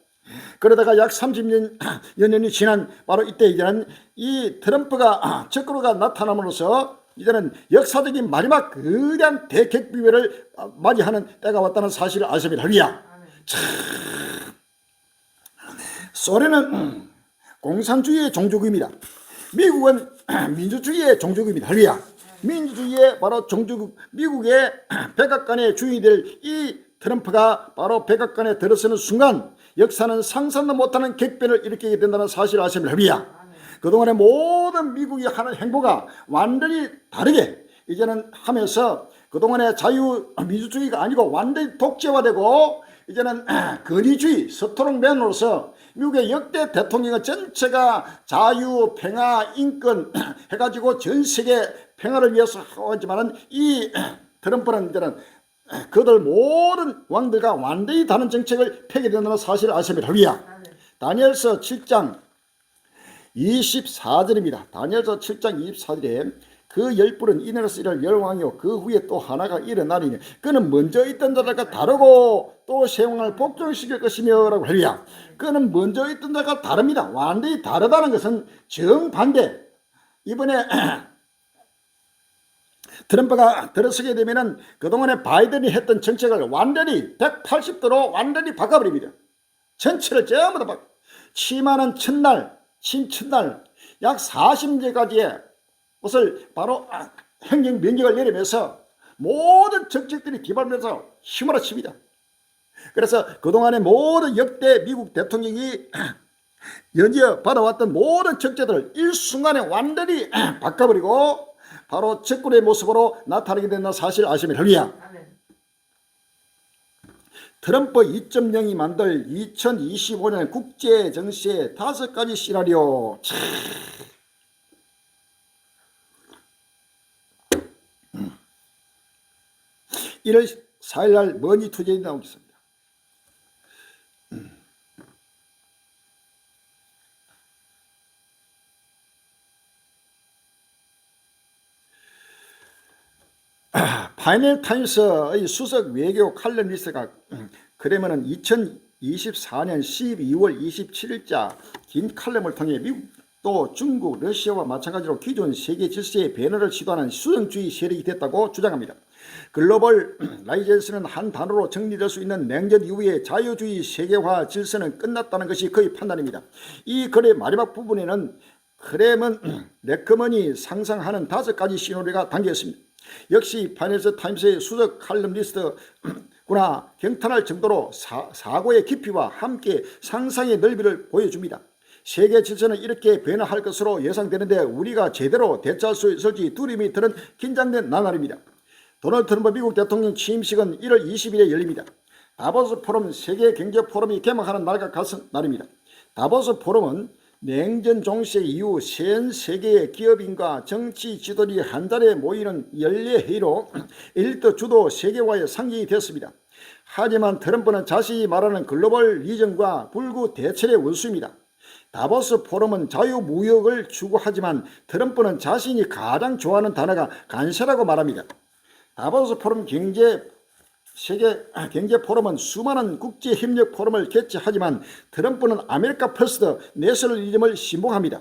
그러다가 약 30년이 지난 바로 이때 이제는 이 트럼프가 적그로가 나타남으로써 이제는 역사적인 마지막 거대한 대격변을 맞이하는 때가 왔다는 사실을 아십니다. 할렐루야. 소련은 공산주의의 종족입니다. 미국은 민주주의의 종주국입니다. 할렐루야. 민주주의의 바로 종주국, 미국의 백악관의 주인이 될 이 트럼프가 바로 백악관에 들어서는 순간 역사는 상상도 못하는 객변을 일으키게 된다는 사실을 아십니까? 할렐루야. 그동안의 모든 미국이 하는 행보가 완전히 다르게 이제는 하면서 그동안의 자유민주주의가 아니고 완전히 독재화되고 이제는 권위주의 스트롱맨으로서 미국의 역대 대통령 전체가 자유, 평화, 인권 해가지고 전 세계 평화를 위해서 하지만은 이 트럼프는 이제는 그들 모든 왕들과 완전히 다른 정책을 폐기된다는 사실을 아십니까? 할렐루야. 다니엘서 7장 24절입니다. 다니엘서 7장 24절에 그 열불은 이내로서 일할 열왕이요 그 후에 또 하나가 일어나리니 그는 먼저 있던 자들과 다르고 또 새 왕을 복종시킬 것이며 라고 할렐루야. 그는 먼저 있던 자가 다릅니다. 완전히 다르다는 것은 정반대. 이번에 트럼프가 들어서게 되면은 그동안에 바이든이 했던 정책을 완전히 180도로 완전히 바꿔버립니다. 전체를 전부 다 바꿔. 치마는 첫날, 첫날 약 40제까지의 것을 바로 행정 면역을 내리면서 모든 정책들이 뒤집어지면서 휘몰아칩니다. 그래서 그동안의 모든 역대 미국 대통령이 연이어 받아왔던 모든 정책들을 일순간에 완전히 바꿔버리고 바로 적군의 모습으로 나타나게 된다는 사실 아십니까? 할렐루야. 트럼프 2.0이 만들 2025년 국제 정세의 5가지 시나리오. 1월 4일 날 머니투데이 나오겠습니다. 파이널 타임스의 수석 외교 칼럼니스트가 그러면은 2024년 12월 27일자 긴 칼럼을 통해 미국도 중국, 러시아와 마찬가지로 기존 세계 질서의 변화를 시도하는 수정주의 세력이 됐다고 주장합니다. 글로벌라이제이션은 한 단어로 정리될 수 있는 냉전 이후의 자유주의 세계화 질서는 끝났다는 것이 그의 판단입니다. 이 글의 마지막 부분에는 크레먼 레커먼이 상상하는 5가지 시나리오가 담겨 있습니다. 역시 파이낸스 타임스의 수석 칼럼니스트구나 경탄할 정도로 사고의 깊이와 함께 상상의 넓이를 보여줍니다. 세계 질서는 이렇게 변화할 것으로 예상되는데 우리가 제대로 대처할 수 있을지 두려움이 드는 긴장된 나날입니다. 도널드 트럼프 미국 대통령 취임식은 1월 20일에 열립니다. 다보스 포럼 세계 경제 포럼이 개막하는 날과 같은 날입니다. 다보스 포럼은 냉전 종식 이후 전 세계의 기업인과 정치 지도리 한자리에 모이는 연례회의로 엘리트 주도 세계화의 상징이 되었습니다. 하지만 트럼프는 자신이 말하는 글로벌 리전과 불구 대철의 원수입니다. 다보스 포럼은 자유무역을 추구하지만 트럼프는 자신이 가장 좋아하는 단어가 관세라고 말합니다. 다보스 포럼 세계 경제 포럼은 수많은 국제 협력 포럼을 개최하지만 트럼프는 아메리카 퍼스트 내셔널리즘을 신봉합니다.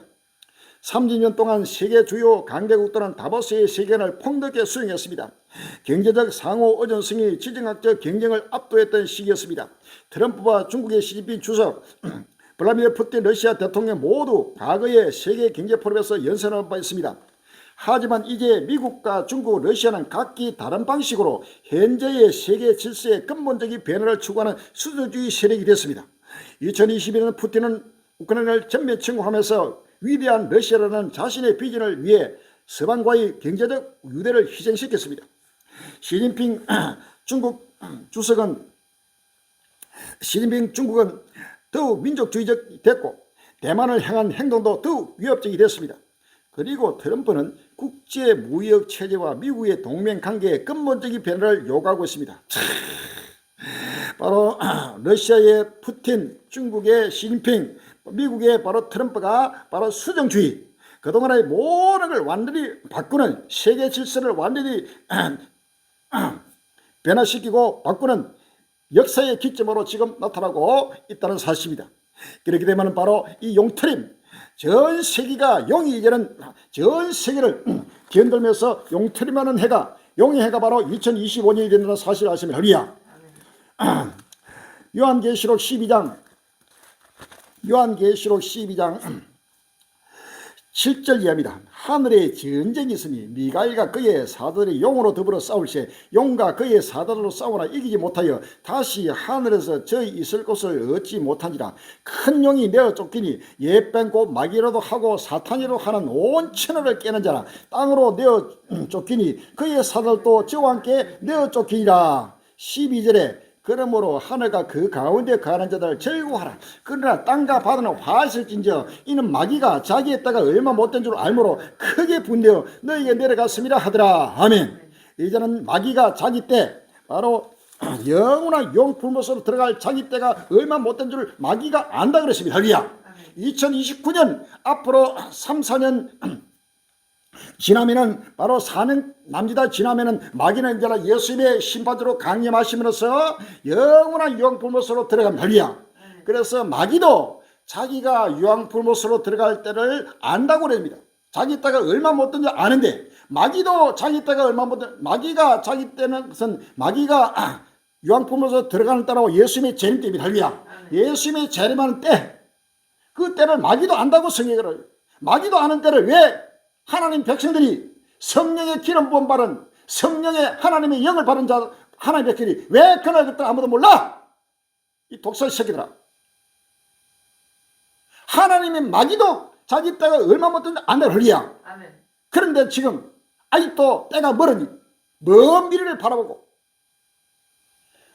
30년 동안 세계 주요 강대국들은 다보스의 세계관을 폭넓게 수용했습니다. 경제적 상호 의존성이 지정학적 경쟁을 압도했던 시기였습니다. 트럼프와 중국의 시진핑 주석, 블라디미르 푸틴 러시아 대통령 모두 과거의 세계 경제 포럼에서 연설한 바 있습니다. 하지만 이제 미국과 중국, 러시아는 각기 다른 방식으로 현재의 세계 질서의 근본적인 변화를 추구하는 수도주의 세력이 됐습니다. 2022년 푸틴은 우크라이나를 전면 침공하면서 위대한 러시아라는 자신의 비전을 위해 서방과의 경제적 유대를 희생시켰습니다. 시진핑 중국은 더욱 민족주의적 됐고 대만을 향한 행동도 더욱 위협적이 됐습니다. 그리고 트럼프는 국제 무역 체제와 미국의 동맹 관계의 근본적인 변화를 요구하고 있습니다. 바로 러시아의 푸틴, 중국의 시진핑, 미국의 바로 트럼프가 바로 수정주의, 그동안의 모든 걸 완전히 바꾸는 세계 질서를 완전히 변화시키고 바꾸는 역사의 기점으로 지금 나타나고 있다는 사실입니다. 그렇게 되면 바로 이 용트림, 전 세계가 용이 이제는 전 세계를 견들면서 용트림하는 해가, 용의 해가 바로 2025년이 된다는 사실을 아시면 할렐루야. 요한계시록 12장 7절 이하입니다. 하늘에 전쟁이 있으니 미가엘과 그의 사들이 용으로 더불어 싸울 새 용과 그의 사들로 싸우나 이기지 못하여 다시 하늘에서 저희 있을 곳을 얻지 못하니라. 큰 용이 내어 쫓기니 예뺑고 마귀로도 하고 사탄이로 하는 온 천하를 깨는 자라. 땅으로 내어 쫓기니 그의 사들도 저와 함께 내어 쫓기니라. 12절에 그러므로 하늘과 그 가운데 거하는 자들을 절구하라. 그러나 땅과 바다는 화했을진저 이는 마귀가 자기의 때가 얼마 못된 줄 알므로 크게 분되어 너희에게 내려갔음이라 하더라. 아멘. 이제는 마귀가 자기 때 바로 영원한 용품으로 들어갈 자기 때가 얼마 못된 줄 마귀가 안다 그랬습니다. 할렐루야. 2029년 앞으로 3, 4년 지나면은 바로 4년 남짓다 지나면은 마귀는 이제 예수님의 심판으로 강림하시면서 영원한 유황불못으로 들어갑니다. 할렐루야. 그래서 마귀도 자기가 유황불못으로 들어갈 때를 안다고 그럽니다. 자기 때가 얼마 못된지 아는데 마귀도 자기 때가 얼마 못된 마귀가 자기 때는 무슨 마귀가 유황불못으로 들어가는 때라고 예수님의 재림 때입니다. 할렐루야. 예수님의 재림하는 때 그 때를 마귀도 안다고 성경을 해요. 마귀도 아는 때를 왜 하나님 백성들이 성령의 기름 부음 받은 성령의 하나님의 영을 받은 자 하나님의 백성들이 왜 그날 그때 아무도 몰라? 이 독설 새끼들아. 하나님의 마귀도 자기 때가 얼마 못된지 안다. 할렐루야. 그런데 지금 아직도 때가 멀으니 먼 미래를 바라보고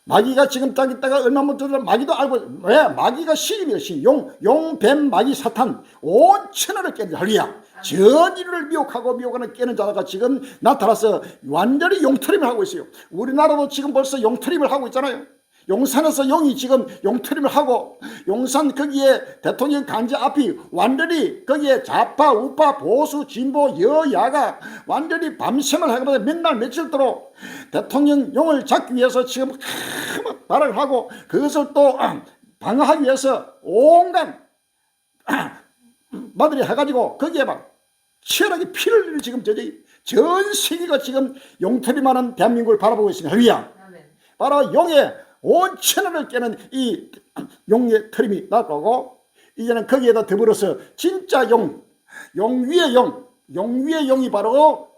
마귀가 지금 자기 때가 얼마 못된지 마귀도 알고 왜? 마귀가 신입니다. 신. 용, 뱀, 마귀, 사탄 온 천하를 깨는 할렐루야. 전 인류를 미혹하는 깨는 자가 지금 나타나서 완전히 용트림을 하고 있어요. 우리나라도 지금 벌써 용트림을 하고 있잖아요. 용산에서 용이 지금 용트림을 하고 용산 거기에 대통령 간지 앞이 완전히 거기에 좌파 우파 보수 진보 여야가 완전히 밤샘을 하고 맨날 며칠도록 대통령 용을 잡기 위해서 지금 발악을 하고 그것을 또 방어하기 위해서 온갖 마들이 해가지고 거기에 막 치열하게 피를 흘리는 지금 전 세계가 지금 용트림하는 대한민국을 바라보고 있습니다. 할렐루야. 바로 용의 온 천하를 깨는 이 용의 트림이 나가고 이제는 거기에다 더불어서 진짜 용 위의 용이 바로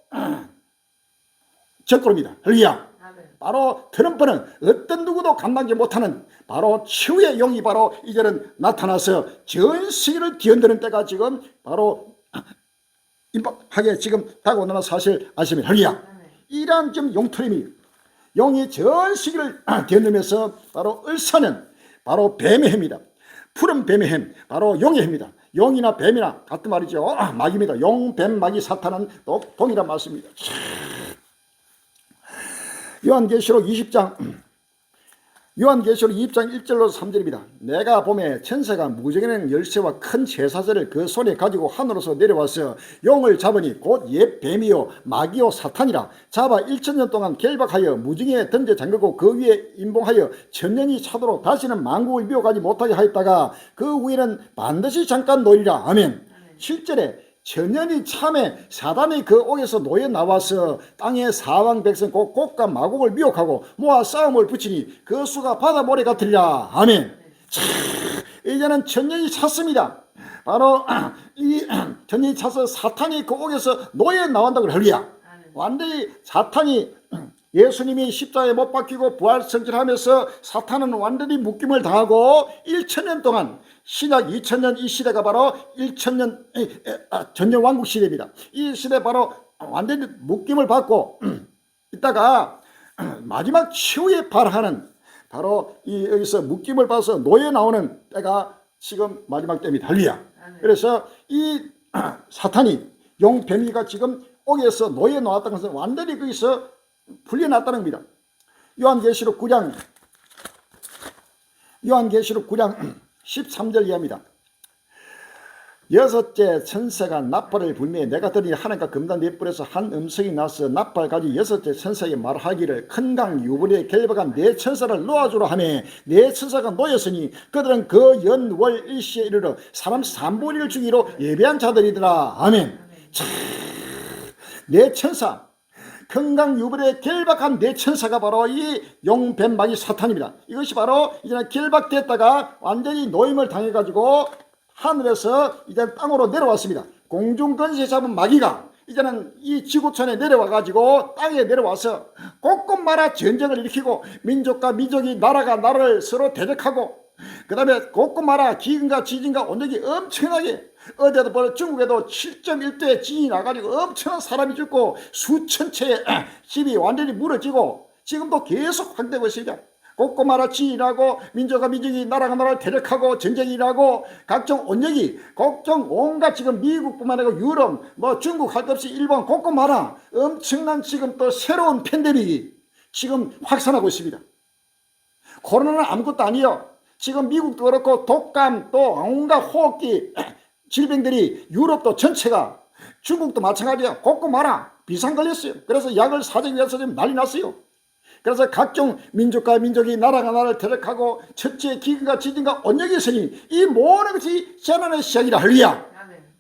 적그룹입니다. 할렐루야. 바로 트럼프는 어떤 누구도 감당하지 못하는 바로 치유의 용이 바로 이제는 나타나서 전 세계를 뒤흔드는 때가 지금 바로 임박하게 지금 다가온다는 사실 아십니까? 할렐루야. 이러한 지금 용트림이 용이 전 세계를 뒤흔들면서 바로 을사는 바로 뱀의 해입니다. 푸른 뱀의 해 바로 용의 해입니다. 용이나 뱀이나 같은 말이죠. 마귀입니다. 용, 뱀, 마귀, 사탄은 또 동일한 말씀입니다. 요한계시록 20장 1절로 3절입니다. 내가 보매 천사가 무정한 열쇠와 큰 제사제를 그 손에 가지고 하늘로서 내려와서 용을 잡으니 곧 옛 뱀이요 마귀요 사탄이라 잡아 1000년 동안 결박하여 무정에 던져 잠그고 그 위에 임봉하여 천년이 차도록 다시는 만국을 미혹하지 못하게 하였다가 그 후에는 반드시 잠깐 노리라. 아멘. 7절에 천년이 참에 사단이 그 옥에서 놓여 나와서 땅의 사왕 백성 곧 곡과 마곡을 미혹하고 모아 싸움을 붙이니 그 수가 바다 모래 같으리라. 아멘. 자, 이제는 천년이 찼습니다. 바로 이 천년이 차서 사탄이 그 옥에서 놓여 나온다고 할렐루야. 완전히 사탄이 예수님이 십자가에 못 박히고 부활성질하면서 사탄은 완전히 묶임을 당하고 1000년 동안 신약 2000년 이 시대가 바로 1000년 전쟁왕국 시대입니다. 이 시대 바로 완전히 묶임을 받고 있다가 마지막 치유에 발하는 바로 이 여기서 묶임을 받아서 놓여 나오는 때가 지금 마지막 때입니다. 할렐루야. 그래서 이 사탄이 용뱀이가 지금 옥에서 놓여 나왔다는 것은 완전히 거기서 풀려났다는 겁니다. 요한계시록 9장 13절 이하입니다. 여섯째 천사가 나팔을 불매 내가 들으니 하늘과 금단 네 뿔에서 한 음성이 나서 나팔 가지 여섯째 천사에게 말하기를 큰 강 유불에 결박한 네 천사를 놓아주라 하며 네 천사가 놓였으니 그들은 그 연월 일시에 이르러 사람 3분의 1 주기로 예배한 자들이더라. 아멘. 자, 네 천사 금강 유불에 결박한 네 천사가 바로 이 용뱀 마귀 사탄입니다. 이것이 바로 이제 결박됐다가 완전히 노임을 당해가지고 하늘에서 이제 땅으로 내려왔습니다. 공중권세 잡은 마귀가 이제는 이 지구촌에 내려와가지고 땅에 내려와서 곳곳마다 전쟁을 일으키고 민족과 민족이 나라가 나라를 서로 대적하고 그 다음에 곳곳마다 기근과 지진과 온역이 엄청나게 어제도 보면 중국에도 7.1도의 지진이 나가지고 엄청난 사람이 죽고 수천 채의 집이 완전히 무너지고 지금도 계속 확대되고 있습니다. 곳곳마다 지진이 나고 민족과 민족이 나라가 나라를 대적하고 전쟁이 일어나고 각종 온역이 각종 온갖 지금 미국뿐만 아니고 유럽 뭐 중국 할 것 없이 일본 곳곳마다 엄청난 지금 또 새로운 팬데믹이 지금 확산하고 있습니다. 코로나는 아무것도 아니에요. 지금 미국도 그렇고 독감 또 온갖 호흡기 질병들이 유럽도 전체가 중국도 마찬가지야. 곳곳마다 비상 걸렸어요. 그래서 약을 사정이 위해서 지금 난리 났어요. 그래서 각종 민족과 민족이 나라가 나라를 대적하고 첫째 기근과 지진과 온역이 있으니 이 모든 것이 재난의 시작이라 할렐루야.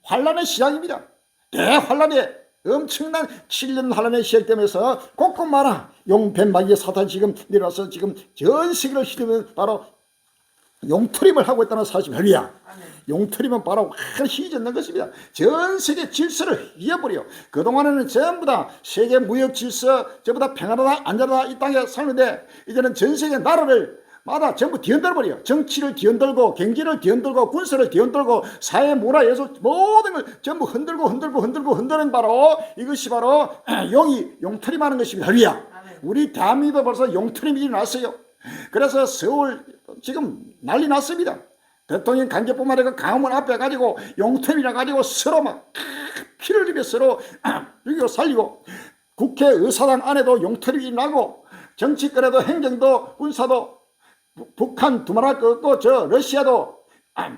환란의 시작입니다. 대환란의 엄청난 7년 환란의 시작되면서 곳곳마다 용뱀 마귀의 사탄 지금 내려와서 지금 전 세계를 휘두르는 바로 용트림을 하고 있다는 사실 할렐루야. 용트림은 바로 희젓는 것입니다. 전 세계 질서를 이어버려. 그동안에는 전부 다 세계 무역 질서 전부 다 평안하다 안전하다 이 땅에 사는데 이제는 전 세계 나라를 마다 전부 뒤흔들어버려. 정치를 뒤흔들고 경제를 뒤흔들고 군사를 뒤흔들고 사회 문화 예술 모든 걸 전부 흔들는 바로 이것이 바로 용트림하는 것입니다. 할렐루야. 우리 대한민국도 벌써 용트림이 일어났어요. 그래서 서울 지금 난리 났습니다. 대통령 관계뿐만 아니라 강화문 앞에 가지고 용트림이라 가지고 서로 막 피를 흘리며 서로 죽이고 살리고 국회 의사당 안에도 용트림이 나고 정치권에도 행정도 군사도 북한 두말할 거 없고 저 러시아도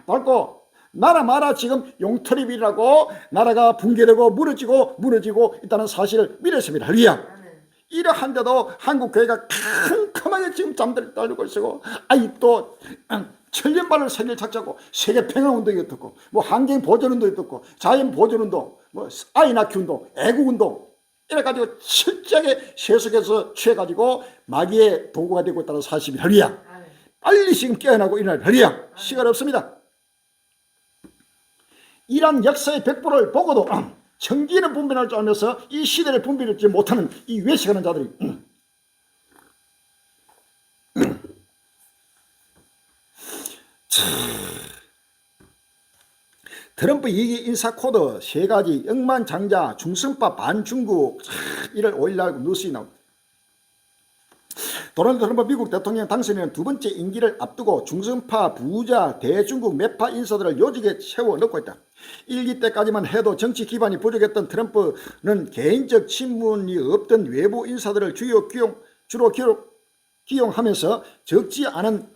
밟고 나라마다 지금 용트림이라고 나라가 붕괴되고 무너지고 있다는 사실을 믿었습니다. 할렐루야. 이러한데도 한국 교회가 캄캄하게 지금 잠들이 떨고 있고 아직도 천년발을 세계를 찾자고 세계 평화운동이 어떻고 뭐 환경 보존운동이 어떻고 자연 보존운동 뭐 아이 낳기 운동 애국운동 이래가지고 철저하게 세속에서 취해가지고 마귀의 도구가 되고 있다는 사실이 할렐루야. 빨리 지금 깨어나고 일어날 할렐루야. 시간 없습니다. 이란 역사의 벽보를 보고도 청기는 분별할 줄 알면서 이 시대를 분별하지 못하는 이 외식하는 자들이 트럼프 2기 인사 코드 3가지 억만장자 중성파 반중국 1월 5일날 뉴스에 나옵니다. 도널드 트럼프 미국 대통령 당선인은 두 번째 임기를 앞두고 중성파 부자 대중국 매파 인사들을 요직에 채워넣고 있다. 1기 때까지만 해도 정치 기반이 부족했던 트럼프는 개인적 친분이 없던 외부 인사들을 주로 기용하면서 적지 않은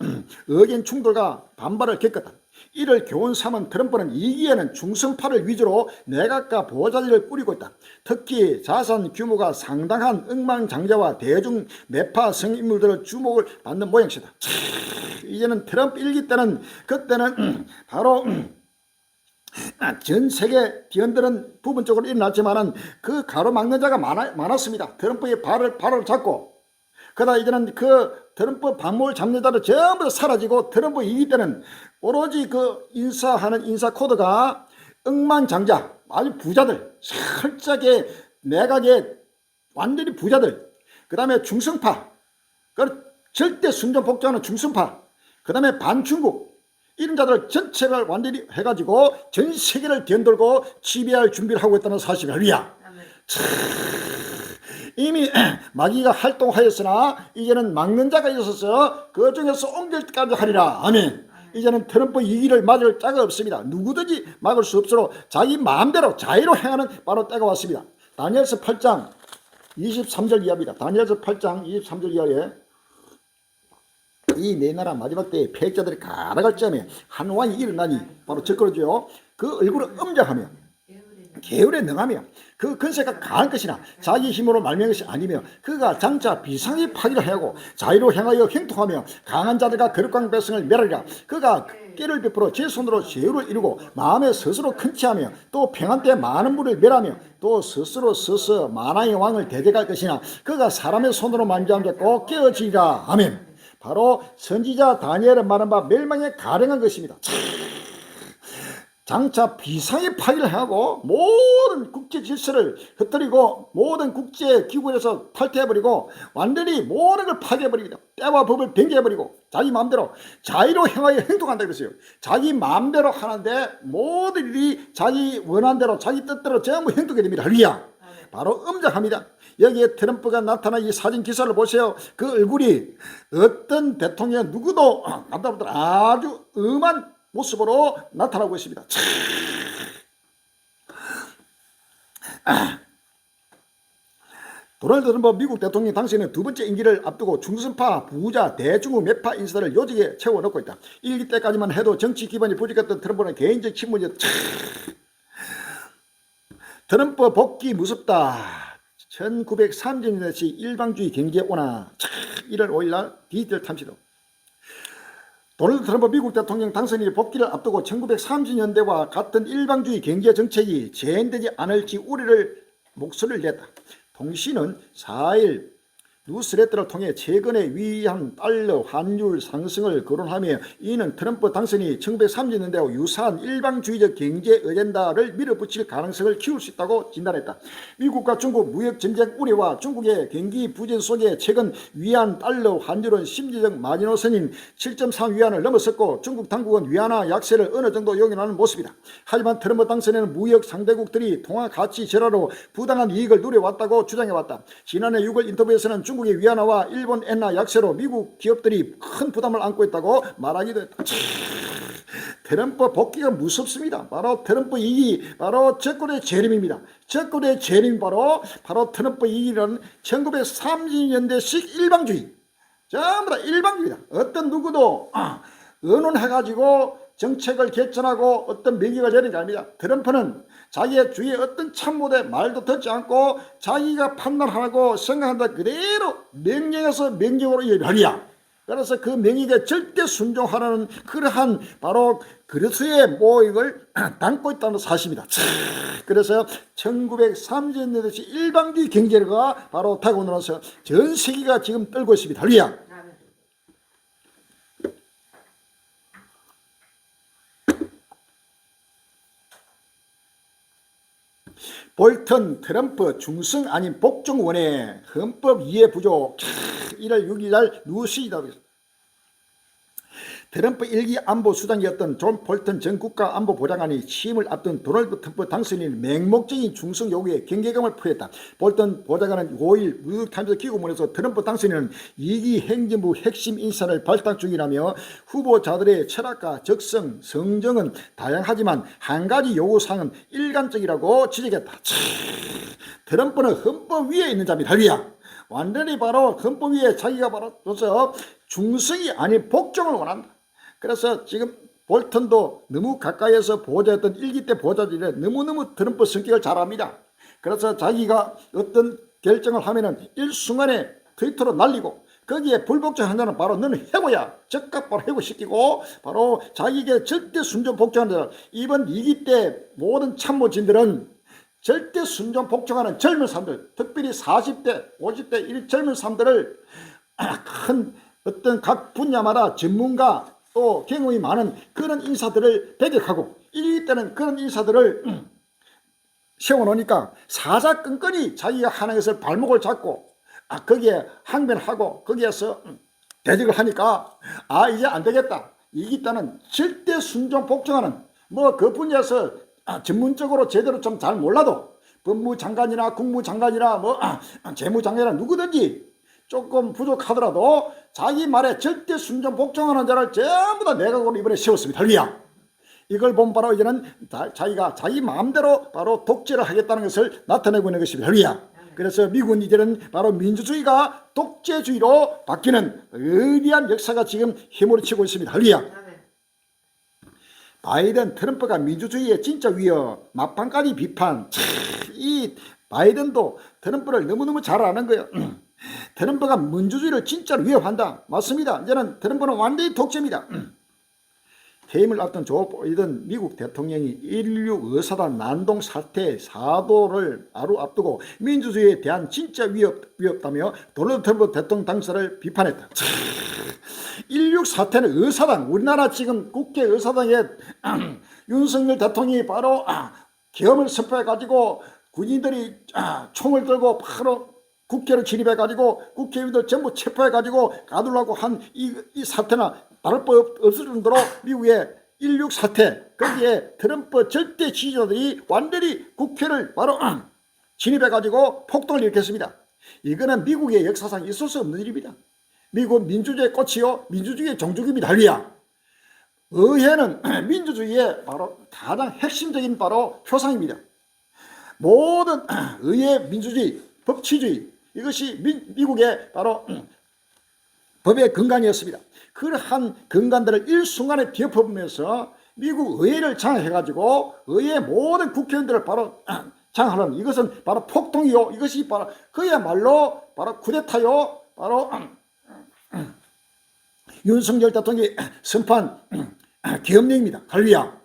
의견 충돌과 반발을 겪었다. 이를 교훈 삼은 트럼프는 2기에는 중성파를 위주로 내각과 보좌진을 꾸리고 있다. 특히 자산 규모가 상당한 억만장자와 대중 매파 성인물들을 주목을 받는 모양새다. 이제는 트럼프 1기 때는 그때는 바로 전 세계 뒤흔드는 부분적으로 일어났지만은 그 가로막는 자가 많았습니다. 트럼프의 발을 잡고 그러다 이제는 그 트럼프 반목을 잡는 자들 전부 사라지고 트럼프 2기 때는 오로지 그 인사하는 인사 코드가 억만장자 아주 부자들 철저하게 내각의 완전히 부자들 그 다음에 중성파 그 절대 순전복종하는 중성파 그 다음에 반중국 이런 자들 전체를 완전히 해가지고 전 세계를 뒤흔들고 지배할 준비를 하고 있다는 사실을 할렐루야. 이미 마귀가 활동하였으나 이제는 막는 자가 있어서 그 중에서 옮길 때까지 하리라. 아멘. 이제는 트럼프 2기를 막을 자가 없습니다. 누구든지 막을 수 없도록 자기 마음대로 자유로 행하는 바로 때가 왔습니다. 다니엘서 8장 23절 이하입니다. 다니엘서 8장 23절 이하에 이 내 나라 마지막 때에 패역자들이 가라갈 점에 한 왕이 일어나니 바로 적그러죠. 그 얼굴을 엄정하며 계율에 능하며 그 근세가 강한 것이나 자기 힘으로 말미암은 것이 아니며 그가 장차 비상의 파기를 하고 자유로 행하여 행통하며 강한 자들과 거룩한 백성을 멸하리라. 그가 깨를 베풀어 제 손으로 제후를 이루고 마음에 스스로 큰치하며 또 평안 때 많은 물을 멸하며 또 스스로 서서 만왕의 왕을 대적할 것이나 그가 사람의 손으로 만지함에 꼭 깨어지리라. 아멘. 바로 선지자 다니엘은 말한 바 멸망에 가령한 것입니다. 장차 비상의 파기를 하고 모든 국제 질서를 흩뜨리고 모든 국제 기구에서 탈퇴해버리고 완전히 모든 걸 파괴해버립니다. 때와 법을 변개해버리고 자기 마음대로 자유로 행하여 행동한다 그랬어요. 자기 마음대로 하는데 모든 일이 자기 원한대로 자기 뜻대로 전부 행동이 됩니다. 할렐루야. 바로 음작합니다. 여기에 트럼프가 나타난 이 사진 기사를 보세요. 그 얼굴이 어떤 대통령 누구도 아주 음한 모습으로 나타나고 있습니다. 도널드 트럼프 미국 대통령 당시에는 두 번째 임기를 앞두고 중선파, 부자, 대중국 매파 인사들을 요직에 채워넣고 있다. 1기 때까지만 해도 정치 기반이 부족했던 트럼프는 개인적 친문이 트럼프 복귀 무섭다. 1930년대시 일방주의 경제 오나 1월 5일날 디지털 탐시도 도널드 트럼프 미국 대통령 당선인의 복귀를 앞두고 1930년대와 같은 일방주의 경제 정책이 재현되지 않을지 우려를 목소리를 냈다. 통신은 4일 뉴스레터를 통해 최근의 위안 달러 환율 상승을 거론하며 이는 트럼프 당선이 1930년대와 유사한 일방주의적 경제 어젠다를 밀어붙일 가능성을 키울 수 있다고 진단했다. 미국과 중국 무역 전쟁 우려와 중국의 경기 부진 속에 최근 위안 달러 환율은 심리적 마지노선인 7.3 위안을 넘어섰고 중국 당국은 위안화 약세를 어느 정도 용인하는 모습이다. 하지만 트럼프 당선에는 무역 상대국들이 통화 가치 절하로 부당한 이익을 누려왔다고 주장해왔다. 지난해 6월 인터뷰에서는 중국의 위안화와 일본 엔화 약세로 미국 기업들이 큰 부담을 안고 있다고 말하기도 했다. 트럼프 복귀가 무섭습니다. 바로 트럼프 이기 바로 적군의 재림입니다. 적군의 재림이 바로 트럼프 이기는 1930년대식 일방주의. 전부 다 일방주의다. 어떤 누구도 의논해가지고 정책을 개천하고 어떤 명령을 내리는 게 아닙니다. 트럼프는 자기의 주위의 어떤 참모대 말도 듣지 않고 자기가 판단하고 생각한다 그대로 명령에서 명령으로 일하리야. 그래서 그 명령에 절대 순종하라는 그러한 바로 그리스의 모욕을 담고 있다는 사실입니다. 그래서 1930년대 일방주의 경제가 바로 타고나서 전 세계가 지금 떨고 있습니다. 할렐루야. 볼턴, 트럼프 중성 아닌 복종 원해 헌법 이해 부족. 1월 6일날 뉴스이다. 트럼프 1기 안보수장이었던 존 볼턴 전 국가안보보좌관이 취임을 앞둔 도널드 트럼프 당선인 맹목적인 중성 요구에 경계감을 표했다. 볼턴 보좌관은 5일 뉴욕타임스 기고문에서 트럼프 당선인은 2기 행정부 핵심 인사를 발탁 중이라며 후보자들의 철학과 적성, 성정은 다양하지만 한 가지 요구사항은 일관적이라고 지적했다. 트럼프는 헌법 위에 있는 자입니다. 할렐루야. 완전히 바로 헌법 위에 자기가 바로 중성이 아닌 복종을 원한다. 그래서 지금 볼턴도 너무 가까이에서 보호자였던 1기 때 보호자들이 너무너무 트럼프 성격을 잘 압니다. 그래서 자기가 어떤 결정을 하면은 일순간에 트위터로 날리고 거기에 불복종한 자는 바로 너는 해고야. 즉각 바로 해고시키고 바로 자기에게 절대 순종 복종하는 자. 이번 2기 때 모든 참모진들은 절대 순종 복종하는 젊은 사람들, 특별히 40대, 50대 이 젊은 사람들을 큰 어떤 각 분야마다 전문가 또 경험이 많은 그런 인사들을 배격하고 1위 때는 그런 인사들을 세워놓으니까 사사건건이 자기가 하는 것을 발목을 잡고 거기에 항변하고 거기에서 대적을 하니까 이제 안 되겠다. 2기 때는 절대 순종 복종하는 그 분야에서 전문적으로 제대로 좀 잘 몰라도 법무장관이나 국무장관이나 재무장관이나 누구든지 조금 부족하더라도 자기 말에 절대 순종 복종하는 자를 전부 다 내각으로 이번에 세웠습니다. 할렐루야. 이걸 본 바로 이제는 자기가 자기 마음대로 바로 독재를 하겠다는 것을 나타내고 있는 것입니다. 할렐루야. 그래서 미국은 이제는 바로 민주주의가 독재주의로 바뀌는 의리한 역사가 지금 휘몰아치고 있습니다. 할렐루야. 바이든, 트럼프가 민주주의의 진짜 위협, 막판까지 비판. 이 바이든도 트럼프를 너무너무 잘 아는 거예요. 트럼프가 민주주의를 진짜로 위협한다. 맞습니다. 이제는 트럼프는 완전히 독재입니다. 해임을 앞둔 조 바이든 미국 대통령이 1.16 의사단 난동 사태 사도를 하루 앞두고 민주주의에 대한 진짜 위협다며 도널드 트럼프 대통령 당사를 비판했다. 16 사태는 의사당, 우리나라 지금 국회 의사당에 윤석열 대통령이 바로 계엄을 선포해가지고 군인들이 총을 들고 바로 국회로 진입해가지고 국회의원들 전부 체포해가지고 가두려고 한 이 사태나 다를 바 없을 정도로 미국의 16 사태, 거기에 트럼프 절대 지지자들이 완전히 국회를 바로 진입해가지고 폭동을 일으켰습니다. 이거는 미국의 역사상 있을 수 없는 일입니다. 미국 민주주의의 꽃이요, 민주주의의 종주기입니다. 할리야. 의회는 민주주의의 바로 가장 핵심적인 바로 표상입니다. 모든 의회 민주주의, 법치주의, 이것이 미국의 바로 법의 근간이었습니다. 그러한 근간들을 일순간에 뒤엎으면서 미국 의회를 장악해가지고 의회 모든 국회의원들을 바로 장악하는, 이것은 바로 폭동이요, 이것이 바로 그야말로 바로 쿠데타요, 바로 윤석열 대통령이 선포한 계엄령입니다. 할렐루야.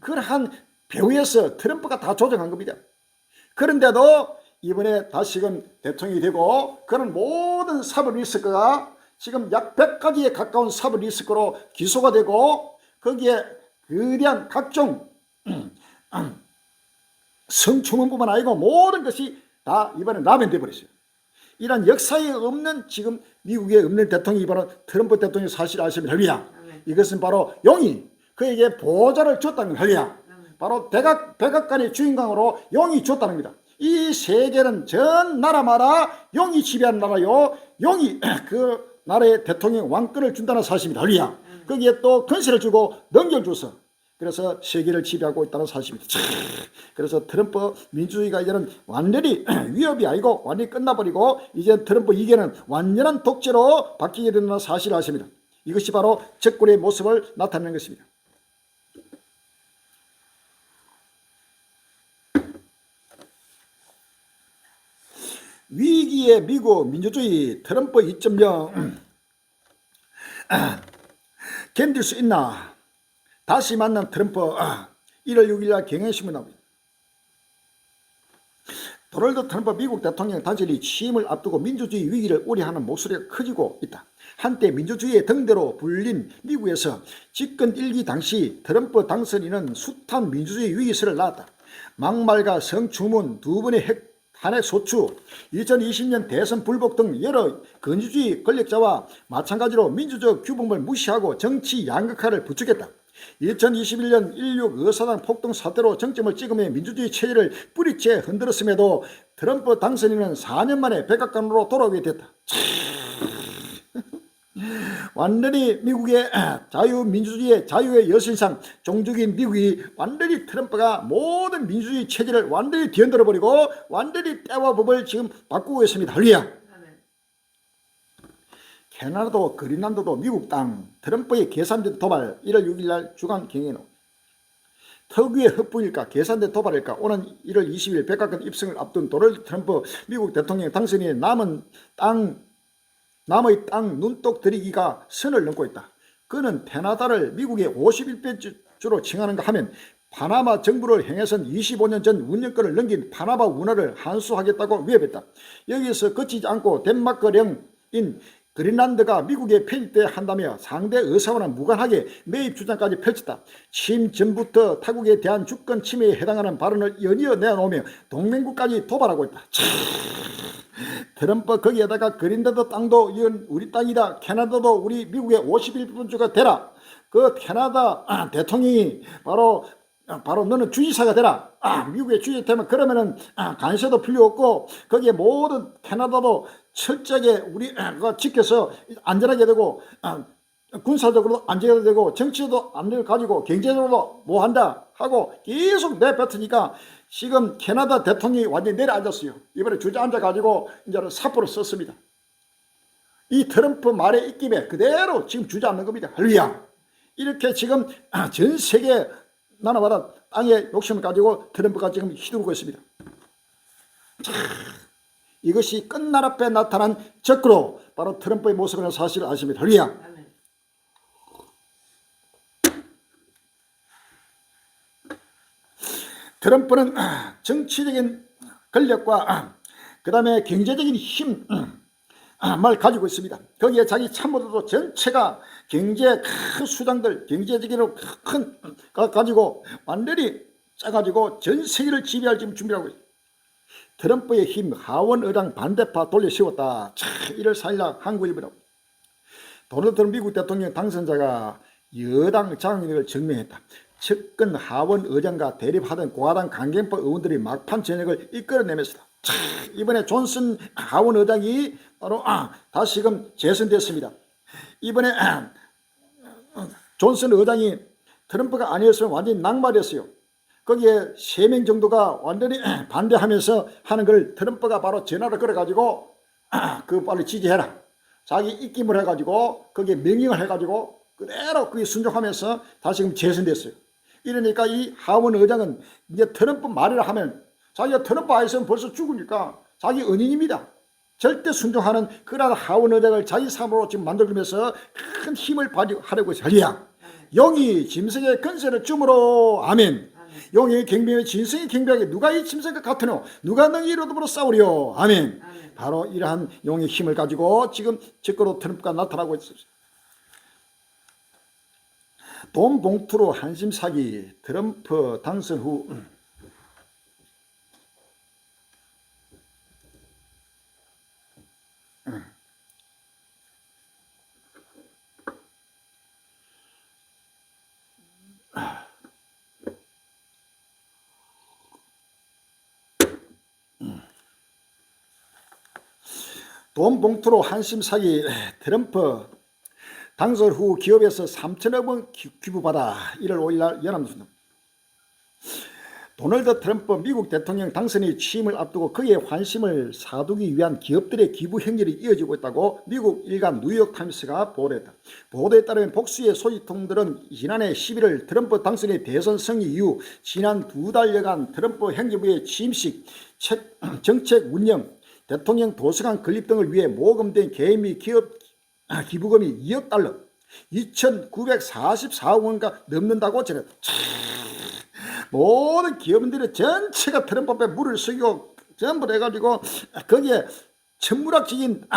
그러한 배후에서 트럼프가 다 조정한 겁니다. 그런데도 이번에 다시금 대통령이 되고 그런 모든 사법 리스크가 지금 약 100가지에 가까운 사법 리스크로 기소가 되고 거기에 거대한 각종 성추문뿐만 아니고 모든 것이 다 이번에 나면돼 버렸어요. 이런 역사에 없는 지금 미국에 없는 대통령이 바로 트럼프 대통령 사실 아시면 할렐루야. 이것은 바로 용이 그에게 보호자를 줬다는 할렐루야. 바로 백악관의 주인공으로 용이 줬다는 겁니다. 이 세계는 전 나라마다 용이 지배하는 나라요. 용이 그 나라의 대통령 왕권을 준다는 사실입니다. 할렐루야. 거기에 또 권세를 주고 능력을 줘서 그래서 세계를 지배하고 있다는 사실입니다. 그래서 트럼프 민주주의가 이제는 완전히 위협이 아니고 완전히 끝나버리고 이제 트럼프 이게는 완전한 독재로 바뀌게 된다는 사실을 아십니다. 이것이 바로 적군의 모습을 나타내는 것입니다. 위기의 미국 민주주의 트럼프 2.0 견딜 수 있나? 다시 만난 트럼프 1월 6일 경향신문 나옵니다. 도널드 트럼프 미국 대통령 단절이 취임을 앞두고 민주주의 위기를 우려하는 목소리가 커지고 있다. 한때 민주주의의 등대로 불린 미국에서 집권 1기 당시 트럼프 당선인은 숱한 민주주의 위기설을 낳았다. 막말과 성추문, 두 번의 탄핵 소추, 2020년 대선 불복 등 여러 건주주의 권력자와 마찬가지로 민주적 규범을 무시하고 정치 양극화를 부추겼다. 2021년 16 의사당 폭동 사태로 정점을 찍으며 민주주의 체제를 뿌리째 흔들었음에도 트럼프 당선인은 4년 만에 백악관으로 돌아오게 됐다. 완전히 미국의 자유민주주의의 자유의 여신상 종주기인 미국이 완전히 트럼프가 모든 민주주의 체제를 완전히 뒤흔들어버리고 완전히 때와 법을 지금 바꾸고 있습니다. 할렐루야. 캐나다도 그린란드도 미국 땅 트럼프의 계산된 도발 1월 6일 날 주간 경향에 나옵니다. 특유의 헛부일까 계산된 도발일까 오는 1월 20일 백악관 입성을 앞둔 도널드 트럼프 미국 대통령 당선인의 남의 땅 눈독 들이기가 선을 넘고 있다. 그는 캐나다를 미국의 51배주로 칭하는가 하면 파나마 정부를 향해선 25년 전 운영권을 넘긴 파나마 운하를 환수하겠다고 위협했다. 여기서 그치지 않고 덴마크령인 그린란드가 미국에 편입돼야 한다며 상대 의사와는 무관하게 매입 주장까지 펼쳤다. 취임 전부터 타국에 대한 주권 침해에 해당하는 발언을 연이어 내놓으며 동맹국까지 도발하고 있다. 트럼프 거기에다가 그린란드 땅도 이건 우리 땅이다. 캐나다도 우리 미국의 51%가 되라. 그 캐나다 대통령이 바로 너는 주지사가 되라. 미국의 주지사 되면 그러면은 관세도 필요 없고 거기에 모든 캐나다도 철저하게 우리가 지켜서 안전하게 되고 군사적으로도 안전하게 되고 정치도 안전을 가지고 경제적으로도 뭐 한다 하고 계속 내뱉으니까 지금 캐나다 대통령이 완전히 내려앉았어요. 이번에 주저앉아가지고 이제는 사포를 썼습니다. 이 트럼프 말의 입김에 그대로 지금 주저앉는 겁니다. 할렐루야. 이렇게 지금 전 세계 나라마다 땅에 욕심을 가지고 트럼프가 지금 휘두르고 있습니다. 이것이 끝날 앞에 나타난 적그로 바로 트럼프의 모습이라는 사실을 아십니다. 할렐루야. 트럼프는 정치적인 권력과 그 다음에 경제적인 힘, 말 가지고 있습니다. 거기에 자기 참모들도 전체가 경제 큰 수장들, 경제적으로 큰 가지고 완전히 짜가지고 전 세계를 지배할 지금 준비하고 있어요. 트럼프의 힘, 하원 의장 반대파 돌려 세웠다. 1월 4일날 한국일보라고. 도널드 트럼프 미국 대통령 당선자가 여당 장악력을 증명했다. 측근 하원 의장과 대립하던 공화당 강경파 의원들이 막판 전역을 이끌어내면서다. 이번에 존슨 하원 의장이 바로 다시금 재선됐습니다. 이번에 존슨 의장이 트럼프가 아니었으면 완전히 낙마됐어요. 거기에 3명 정도가 완전히 반대하면서 하는 걸 트럼프가 바로 전화를 걸어가지고 그 빨리 지지해라. 자기 입김을 해가지고 거기에 명령을 해가지고 그대로 그게 순종하면서 다시금 재선됐어요. 이러니까 이 하원 의장은 이제 트럼프 말이라 하면 자기가 트럼프 아니었으면 벌써 죽으니까 자기 은인입니다. 절대 순종하는 그러한 하원 의장을 자기 삶으로 지금 만들면서 큰 힘을 발휘하려고 전리야. 용이 짐승의 근세를 주므로 아멘. 용의 경비의 진성의 경비하게 누가 이 짐승과 같으노? 누가 너희 이로더불어 싸우려? 아멘. 바로 이러한 용의 힘을 가지고 지금 적극으로 트럼프가 나타나고 있습니다. 돈 봉투로 한심 사기. 트럼프 당선 후 돈 봉투로 한심 사기. 트럼프 당선 후 기업에서 3천억 원 기부받아. 1월 5일날 연합뉴스. 도널드 트럼프 미국 대통령 당선이 취임을 앞두고 그의 관심을 사두기 위한 기업들의 기부 행렬이 이어지고 있다고 미국 일간 뉴욕타임스가 보도했다. 보도에 따르면 복수의 소지통들은 지난해 11월 트럼프 당선의 대선 승리 이후 지난 2달여간 트럼프 행정부의 취임식, 정책 운영, 대통령 도서관 건립 등을 위해 모금된 개인 및 기업 기부금이 2억 달러, 2,944억 원가 넘는다고 전했다. 모든 기업인들의 전체가 트럼프 앞에 물을 쓰고 전부 해가지고 거기에 천문학적인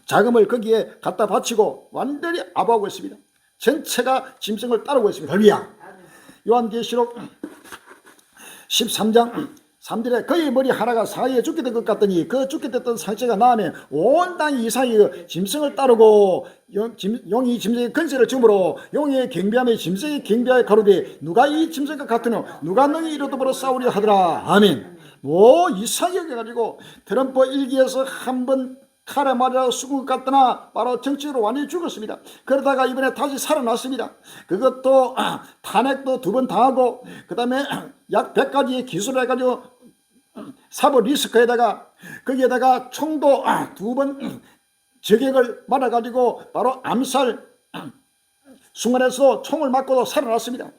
자금을 거기에 갖다 바치고 완전히 아부하고 있습니다. 전체가 짐승을 따르고 있습니다. 할렐루야. 요한계시록 13장 3절에 그의 머리 하나가 사이에 죽게 된 것 같더니 그 죽게 됐던 상처가 나으면 온 땅이 이상히 그 짐승을 따르고 용이 짐승의 근세를 주므로 용의 경비함에 짐승의 경비하에 가로되 누가 이 짐승과 같으노? 누가 너희 이로더불어 싸우려 하더라. 아멘. 뭐 이상하게 해가지고 트럼프 일기에서 한번 칼에 맞아 죽은 것 같더나 바로 정치적으로 완전히 죽었습니다. 그러다가 이번에 다시 살아났습니다. 그것도 탄핵도 2번 당하고 그 다음에 약 100가지의 기술을 해가지고 사법 리스크에다가 거기에다가 총도 2번 저격을 맞아가지고 바로 암살 순간에서 총을 맞고도 살아났습니다.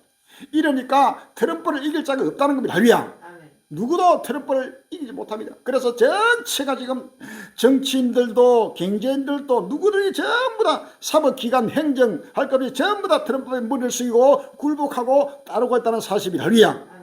이러니까 트럼프를 이길 자가 없다는 겁니다. 할렐루야. 누구도 트럼프를 이기지 못합니다. 그래서 전체가 지금 정치인들도 경제인들도 누구들이 전부 다 사법기관 행정할 것 없이 전부 다 트럼프의 머리를 숙이고 굴복하고 따르고 있다는 사실입니다. 할렐루야.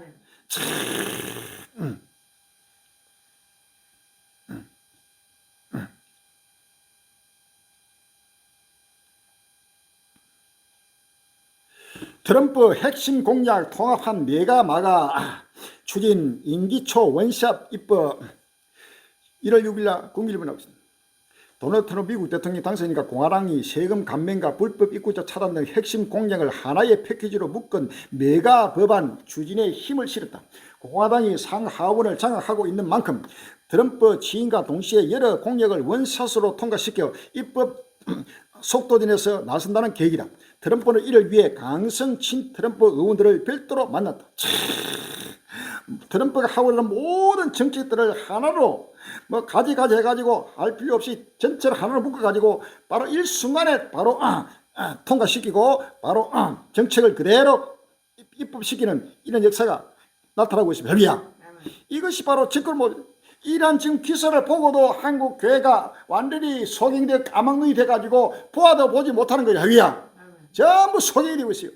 트럼프 핵심 공약 통합한 메가 마가 추진 임기초 원샷 입법. 1월 6일날 국민일보 나왔습니다. 도널드 트럼프 미국 대통령 당선이니까 공화당이 세금 감면과 불법 입국자 차단 등 핵심 공약을 하나의 패키지로 묶은 메가 법안 추진에 힘을 실었다. 공화당이 상하원을 장악하고 있는 만큼 트럼프 취임과 동시에 여러 공약을 원샷으로 통과시켜 입법 속도전에서 나선다는 계획이다. 트럼프는 이를 위해 강성 친트럼프 의원들을 별도로 만났다. 트럼프가 하고 있는 모든 정책들을 하나로 뭐 가지가지 해가지고 할 필요 없이 전체를 하나로 묶어가지고 바로 일순간에 바로 통과시키고 바로 정책을 그대로 입법시키는 이런 역사가 나타나고 있습니다. 할렐루야. 이것이 바로 직권모. 이러한 지금 기사를 보고도 한국 교회가 완전히 소경되어 까막눈이 돼가지고 보아도 보지 못하는 거예요. 할렐루야. 전부 소경이 되고 있어요.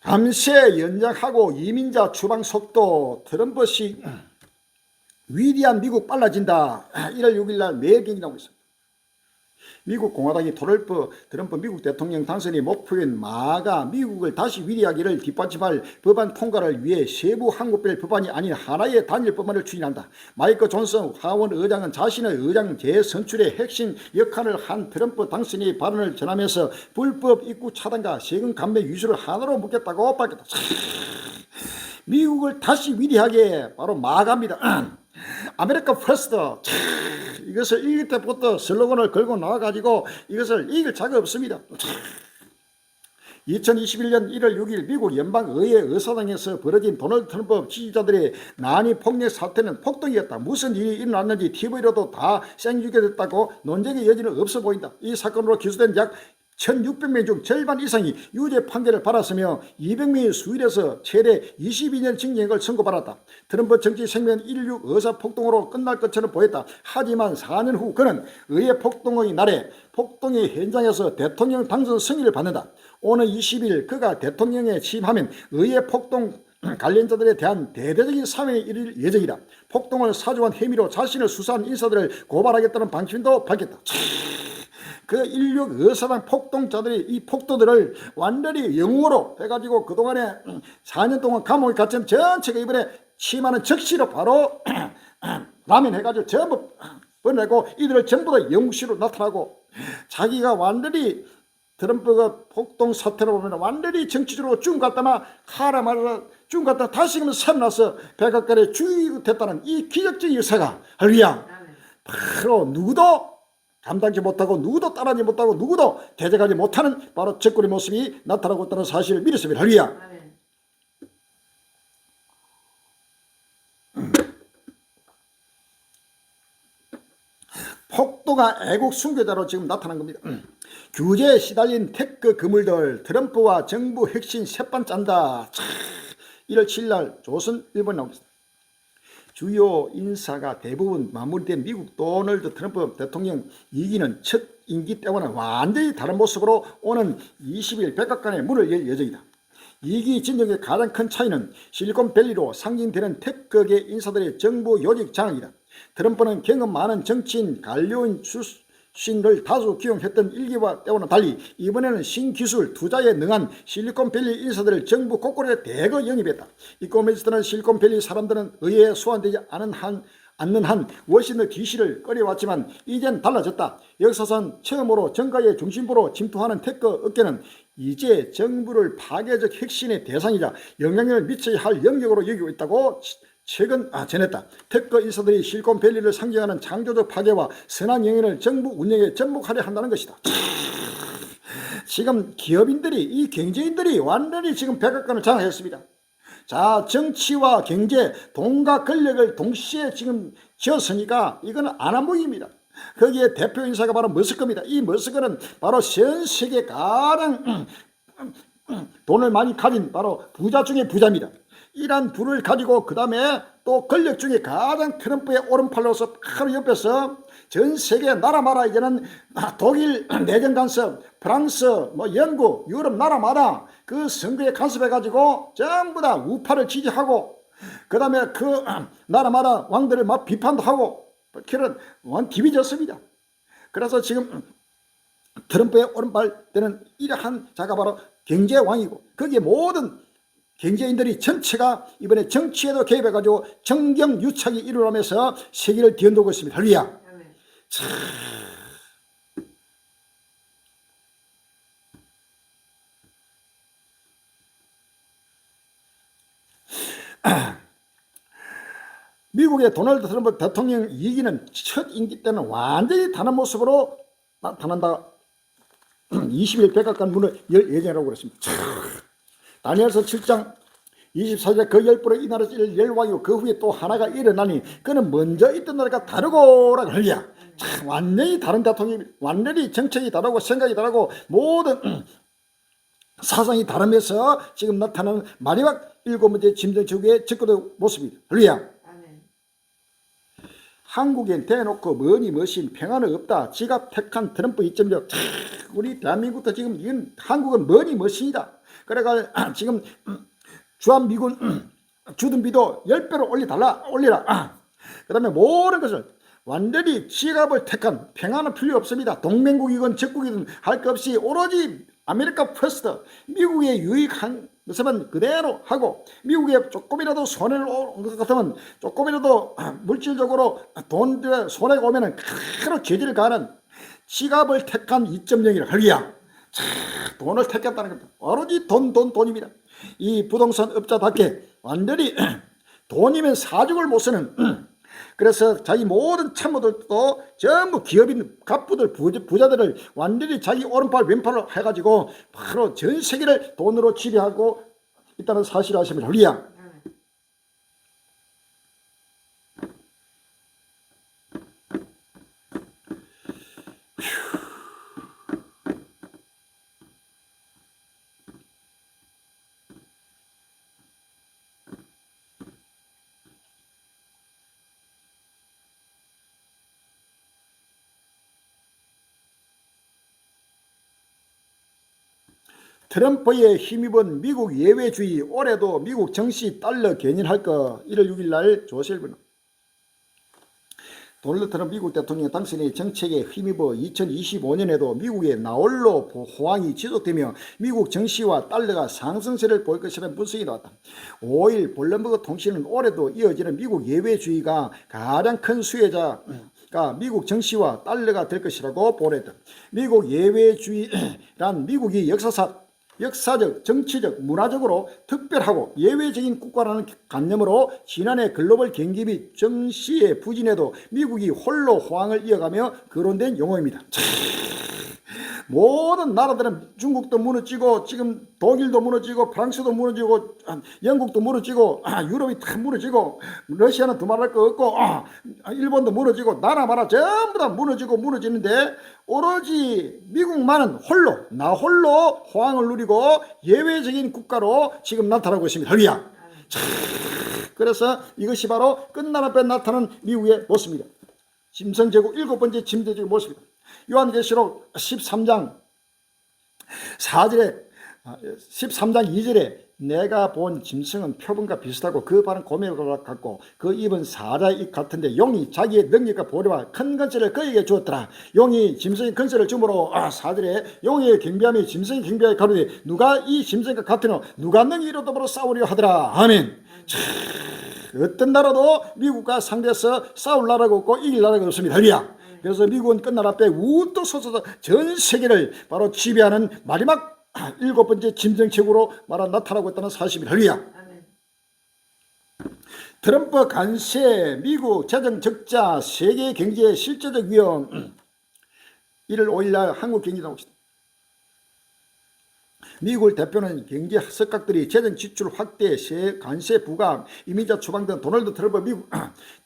감세 연장하고 이민자 추방 속도 트럼프식 위대한 미국 빨라진다. 1월 6일 날 매일 경기 나오고 있습니다. 미국 공화당이 도널드 트럼프 미국 대통령 당선의 목표인 마가 미국을 다시 위대하기를 뒷받침할 법안 통과를 위해 세부 한국별 법안이 아닌 하나의 단일 법안을 추진한다. 마이크 존슨 하원 의장은 자신의 의장 재선출의 핵심 역할을 한 트럼프 당선인의 발언을 전하면서 불법 입국 차단과 세금 감면 유수를 하나로 묶겠다고 밝혔다. 미국을 다시 위대하게 바로 마가입니다. 아메리카 퍼스트. 이것을 이길 때부터 슬로건을 걸고 나와가지고 이것을 이길 자가 없습니다. 2021년 1월 6일 미국 연방의회 의사당에서 벌어진 도널드 트럼프 지지자들의 난이 폭력 사태는 폭동이었다. 무슨 일이 일어났는지 TV로도 다 생중계 됐다고 논쟁의 여지는 없어 보인다. 이 사건으로 기소된 약 1600명 중 절반 이상이 유죄 판결을 받았으며 200명이 수일에서 최대 22년 징역을 선고받았다. 트럼프 정치 생명은 1.6 의사폭동으로 끝날 것처럼 보였다. 하지만 4년 후 그는 의회 폭동의 날에 폭동의 현장에서 대통령 당선 승리를 받는다. 오는 20일 그가 대통령에 취임하면 의회 폭동 관련자들에 대한 대대적인 사면에 이를 예정이다. 폭동을 사주한 혐의로 자신을 수사한 인사들을 고발하겠다는 방침도 밝혔다. 그 1.6 의사당 폭동자들이 이 폭도들을 완전히 영웅으로 해가지고 그동안에 4년 동안 감옥에 갇힌 전체가 이번에 취임하는 즉시로 바로 라면 해가지고 전부 보내고 이들을 전부 다 영웅시로 나타나고 자기가 완전히 트럼프가 폭동 사태로 보면 완전히 정치적으로 쭉 갔다가 하라 말라 쭉 갔다 다시 그러면 살아나서 백악관에 주의가 됐다는 이 기적적인 역사가 할렐루야 바로 누구도 감당지 못하고 누구도 따라하지 못하고 누구도 대적하지 못하는 바로 적군의 모습이 나타나고 있다는 사실을 믿었습니다. 할렐루야. 폭도가 애국 순교자로 지금 나타난 겁니다. 규제에 시달린 테크 그물들 트럼프와 정부 핵심 새판 짠다. 1월 7일 날 조선일보 나오겠습니다. 주요 인사가 대부분 마무리된 미국 도널드 트럼프 대통령 2기는 첫 임기 때와는 완전히 다른 모습으로 오는 20일 백악관의 문을 열 예정이다. 2기 진영의 가장 큰 차이는 실리콘밸리로 상징되는 테크계 인사들의 정부 요직 장악이다. 트럼프는 경험 많은 정치인 관료인 출신을 다수 기용했던 1기와 때와는 달리 이번에는 신기술 투자에 능한 실리콘밸리 인사들을 정부 곳곳에 대거 영입했다. 이코노미스트는 실리콘밸리 사람들은 의회에 소환되지 않는 한 워싱턴 DC를 꺼려왔지만 이젠 달라졌다. 역사상 처음으로 정가의 중심부로 침투하는 테크 업계는 이제 정부를 파괴적 핵심의 대상이자 영향력을 미쳐야 할 영역으로 여기고 있다고 최근 전했다. 테크 인사들이 실리콘밸리를 상징하는 창조적 파괴와 선한 영향을 정부 운영에 접목하려 한다는 것이다. 지금 기업인들이 이 경제인들이 완전히 지금 백악관을 장악했습니다. 자, 정치와 경제, 돈과 권력을 동시에 지금 쥐었으니까 이거는 안한무기입니다. 거기에 대표 인사가 바로 머스크입니다. 이 머스크는 바로 전 세계 가장 돈을 많이 가진 바로 부자 중에 부자입니다. 이란 부를 가지고 그 다음에 또 권력 중에 가장 트럼프의 오른팔로서 바로 옆에서 전 세계 나라마다 이제는 독일 내정 간섭, 프랑스, 영국, 유럽 나라마다 그 선거에 간섭해가지고 전부 다 우파를 지지하고 그 다음에 그 나라마다 왕들을 막 비판도 하고 그런 디비졌습니다. 그래서 지금 트럼프의 오른팔 되는 이러한 자가 바로 경제왕이고 거기에 모든 경제인들이 전체가 이번에 정치에도 개입해가지고 정경유착이 일어나면서 세계를 뒤흔들고 있습니다. 할렐루야. 미국의 도널드 트럼프 대통령 2기는 첫 임기 때는 완전히 다른 모습으로 나타난다. 20일 백악관 문을 열 예정이라고 그랬습니다. 다니엘서 7장 24절 그 열불에 이 나라에서 열왕이고 그 후에 또 하나가 일어나니 그는 먼저 있던 나라가 다르고라 그러냐. 완전히 다른 대통령이 완전히 정책이 다르고 생각이 다르고 모든 사상이 다르면서 지금 나타나는 마지막 7번째 짐승지구의 적그의 모습입니다. 할렐루야. 한국엔 대놓고 뭐니 뭐신 평화는 없다. 지가 택한 트럼프 2.0 우리 대한민국도 지금 이건 한국은 뭐니 뭐신이다. 그래가 지금 주한미군 주둔비도 10배로 올리라. 그 다음에 모든 것을 완전히 지갑을 택한 평화는 필요 없습니다. 동맹국이건 적국이든 할 것 없이 오로지 아메리카 퍼스트, 미국의 유익한 것은 그대로 하고, 미국에 조금이라도 손해를 온 것 같으면 조금이라도 물질적으로 돈 손해가 오면은 그대로 죄질을 가는 지갑을 택한 2.0이라 할기야. 돈을 택했다는 겁니다. 오로지 돈입니다. 이 부동산 업자답게 완전히 돈이면 사죽을 못 쓰는 그래서 자기 모든 참모들도 전부 기업인 갑부들 부자들을 완전히 자기 오른팔 왼팔을 해가지고 바로 전 세계를 돈으로 지배하고 있다는 사실을 아시면 할리야. 트럼프에 힘입은 미국 예외주의, 올해도 미국 정시 달러 개인할 거. 1월 6일 날 조선일보는 도널드 트럼프 미국 대통령 당선인의 정책에 힘입어 2025년에도 미국의 나홀로 호황이 지속되며 미국 정시와 달러가 상승세를 보일 것이라는 분석이 나왔다. 5일 블룸버그 통신은 올해도 이어지는 미국 예외주의가 가장 큰 수혜자가 미국 정시와 달러가 될 것이라고 보냈다. 미국 예외주의란 미국이 역사적, 정치적, 문화적으로 특별하고 예외적인 국가라는 관념으로 지난해 글로벌 경기 및 정시의 부진에도 미국이 홀로 호황을 이어가며 거론된 용어입니다. 모든 나라들은 중국도 무너지고 지금 독일도 무너지고 프랑스도 무너지고 영국도 무너지고 유럽이 다 무너지고 러시아는 두말할 거 없고 일본도 무너지고 나라마다 전부 다 무너지고 무너지는데 오로지 미국만은 나 홀로 호황을 누리고 예외적인 국가로 지금 나타나고 있습니다. 할리야. 그래서 이것이 바로 끝난 앞에 나타나는 미국의 모습입니다. 짐승제국 7번째 짐승제국 모습입니다. 요한계시록 13장 4절에 13장 2절에 내가 본 짐승은 표범과 비슷하고 그 발은 고멜과 같고 그 입은 사자의 입 같은데 용이 자기의 능력과 보리와 큰 건설을 그에게 주었더라. 용이 짐승의 건설을 주므로 4절에 용의 경비함이 짐승의 경비함에 가로되 누가 이 짐승과 같으노 누가 능히 이로더불어 싸우려 하더라. 아멘. 어떤 나라도 미국과 상대해서 싸울 나라가 없고 이길 나라가 없습니다. 할렐루야. 그래서 미국은 끝날 앞에 우뚝 서서 전 세계를 바로 지배하는 마지막 7번째 짐승책으로 나타나고 있다는 사실입니다. 할렐루야. 트럼프 관세, 미국 재정 적자, 세계 경제의 실제적 위험. 1월 5일 날 한국 경제 나오고 있습니다. 미국을 대표하는 경제 석각들이 재정 지출 확대, 관세 부과, 이민자 추방 등 도널드 트럼프 미국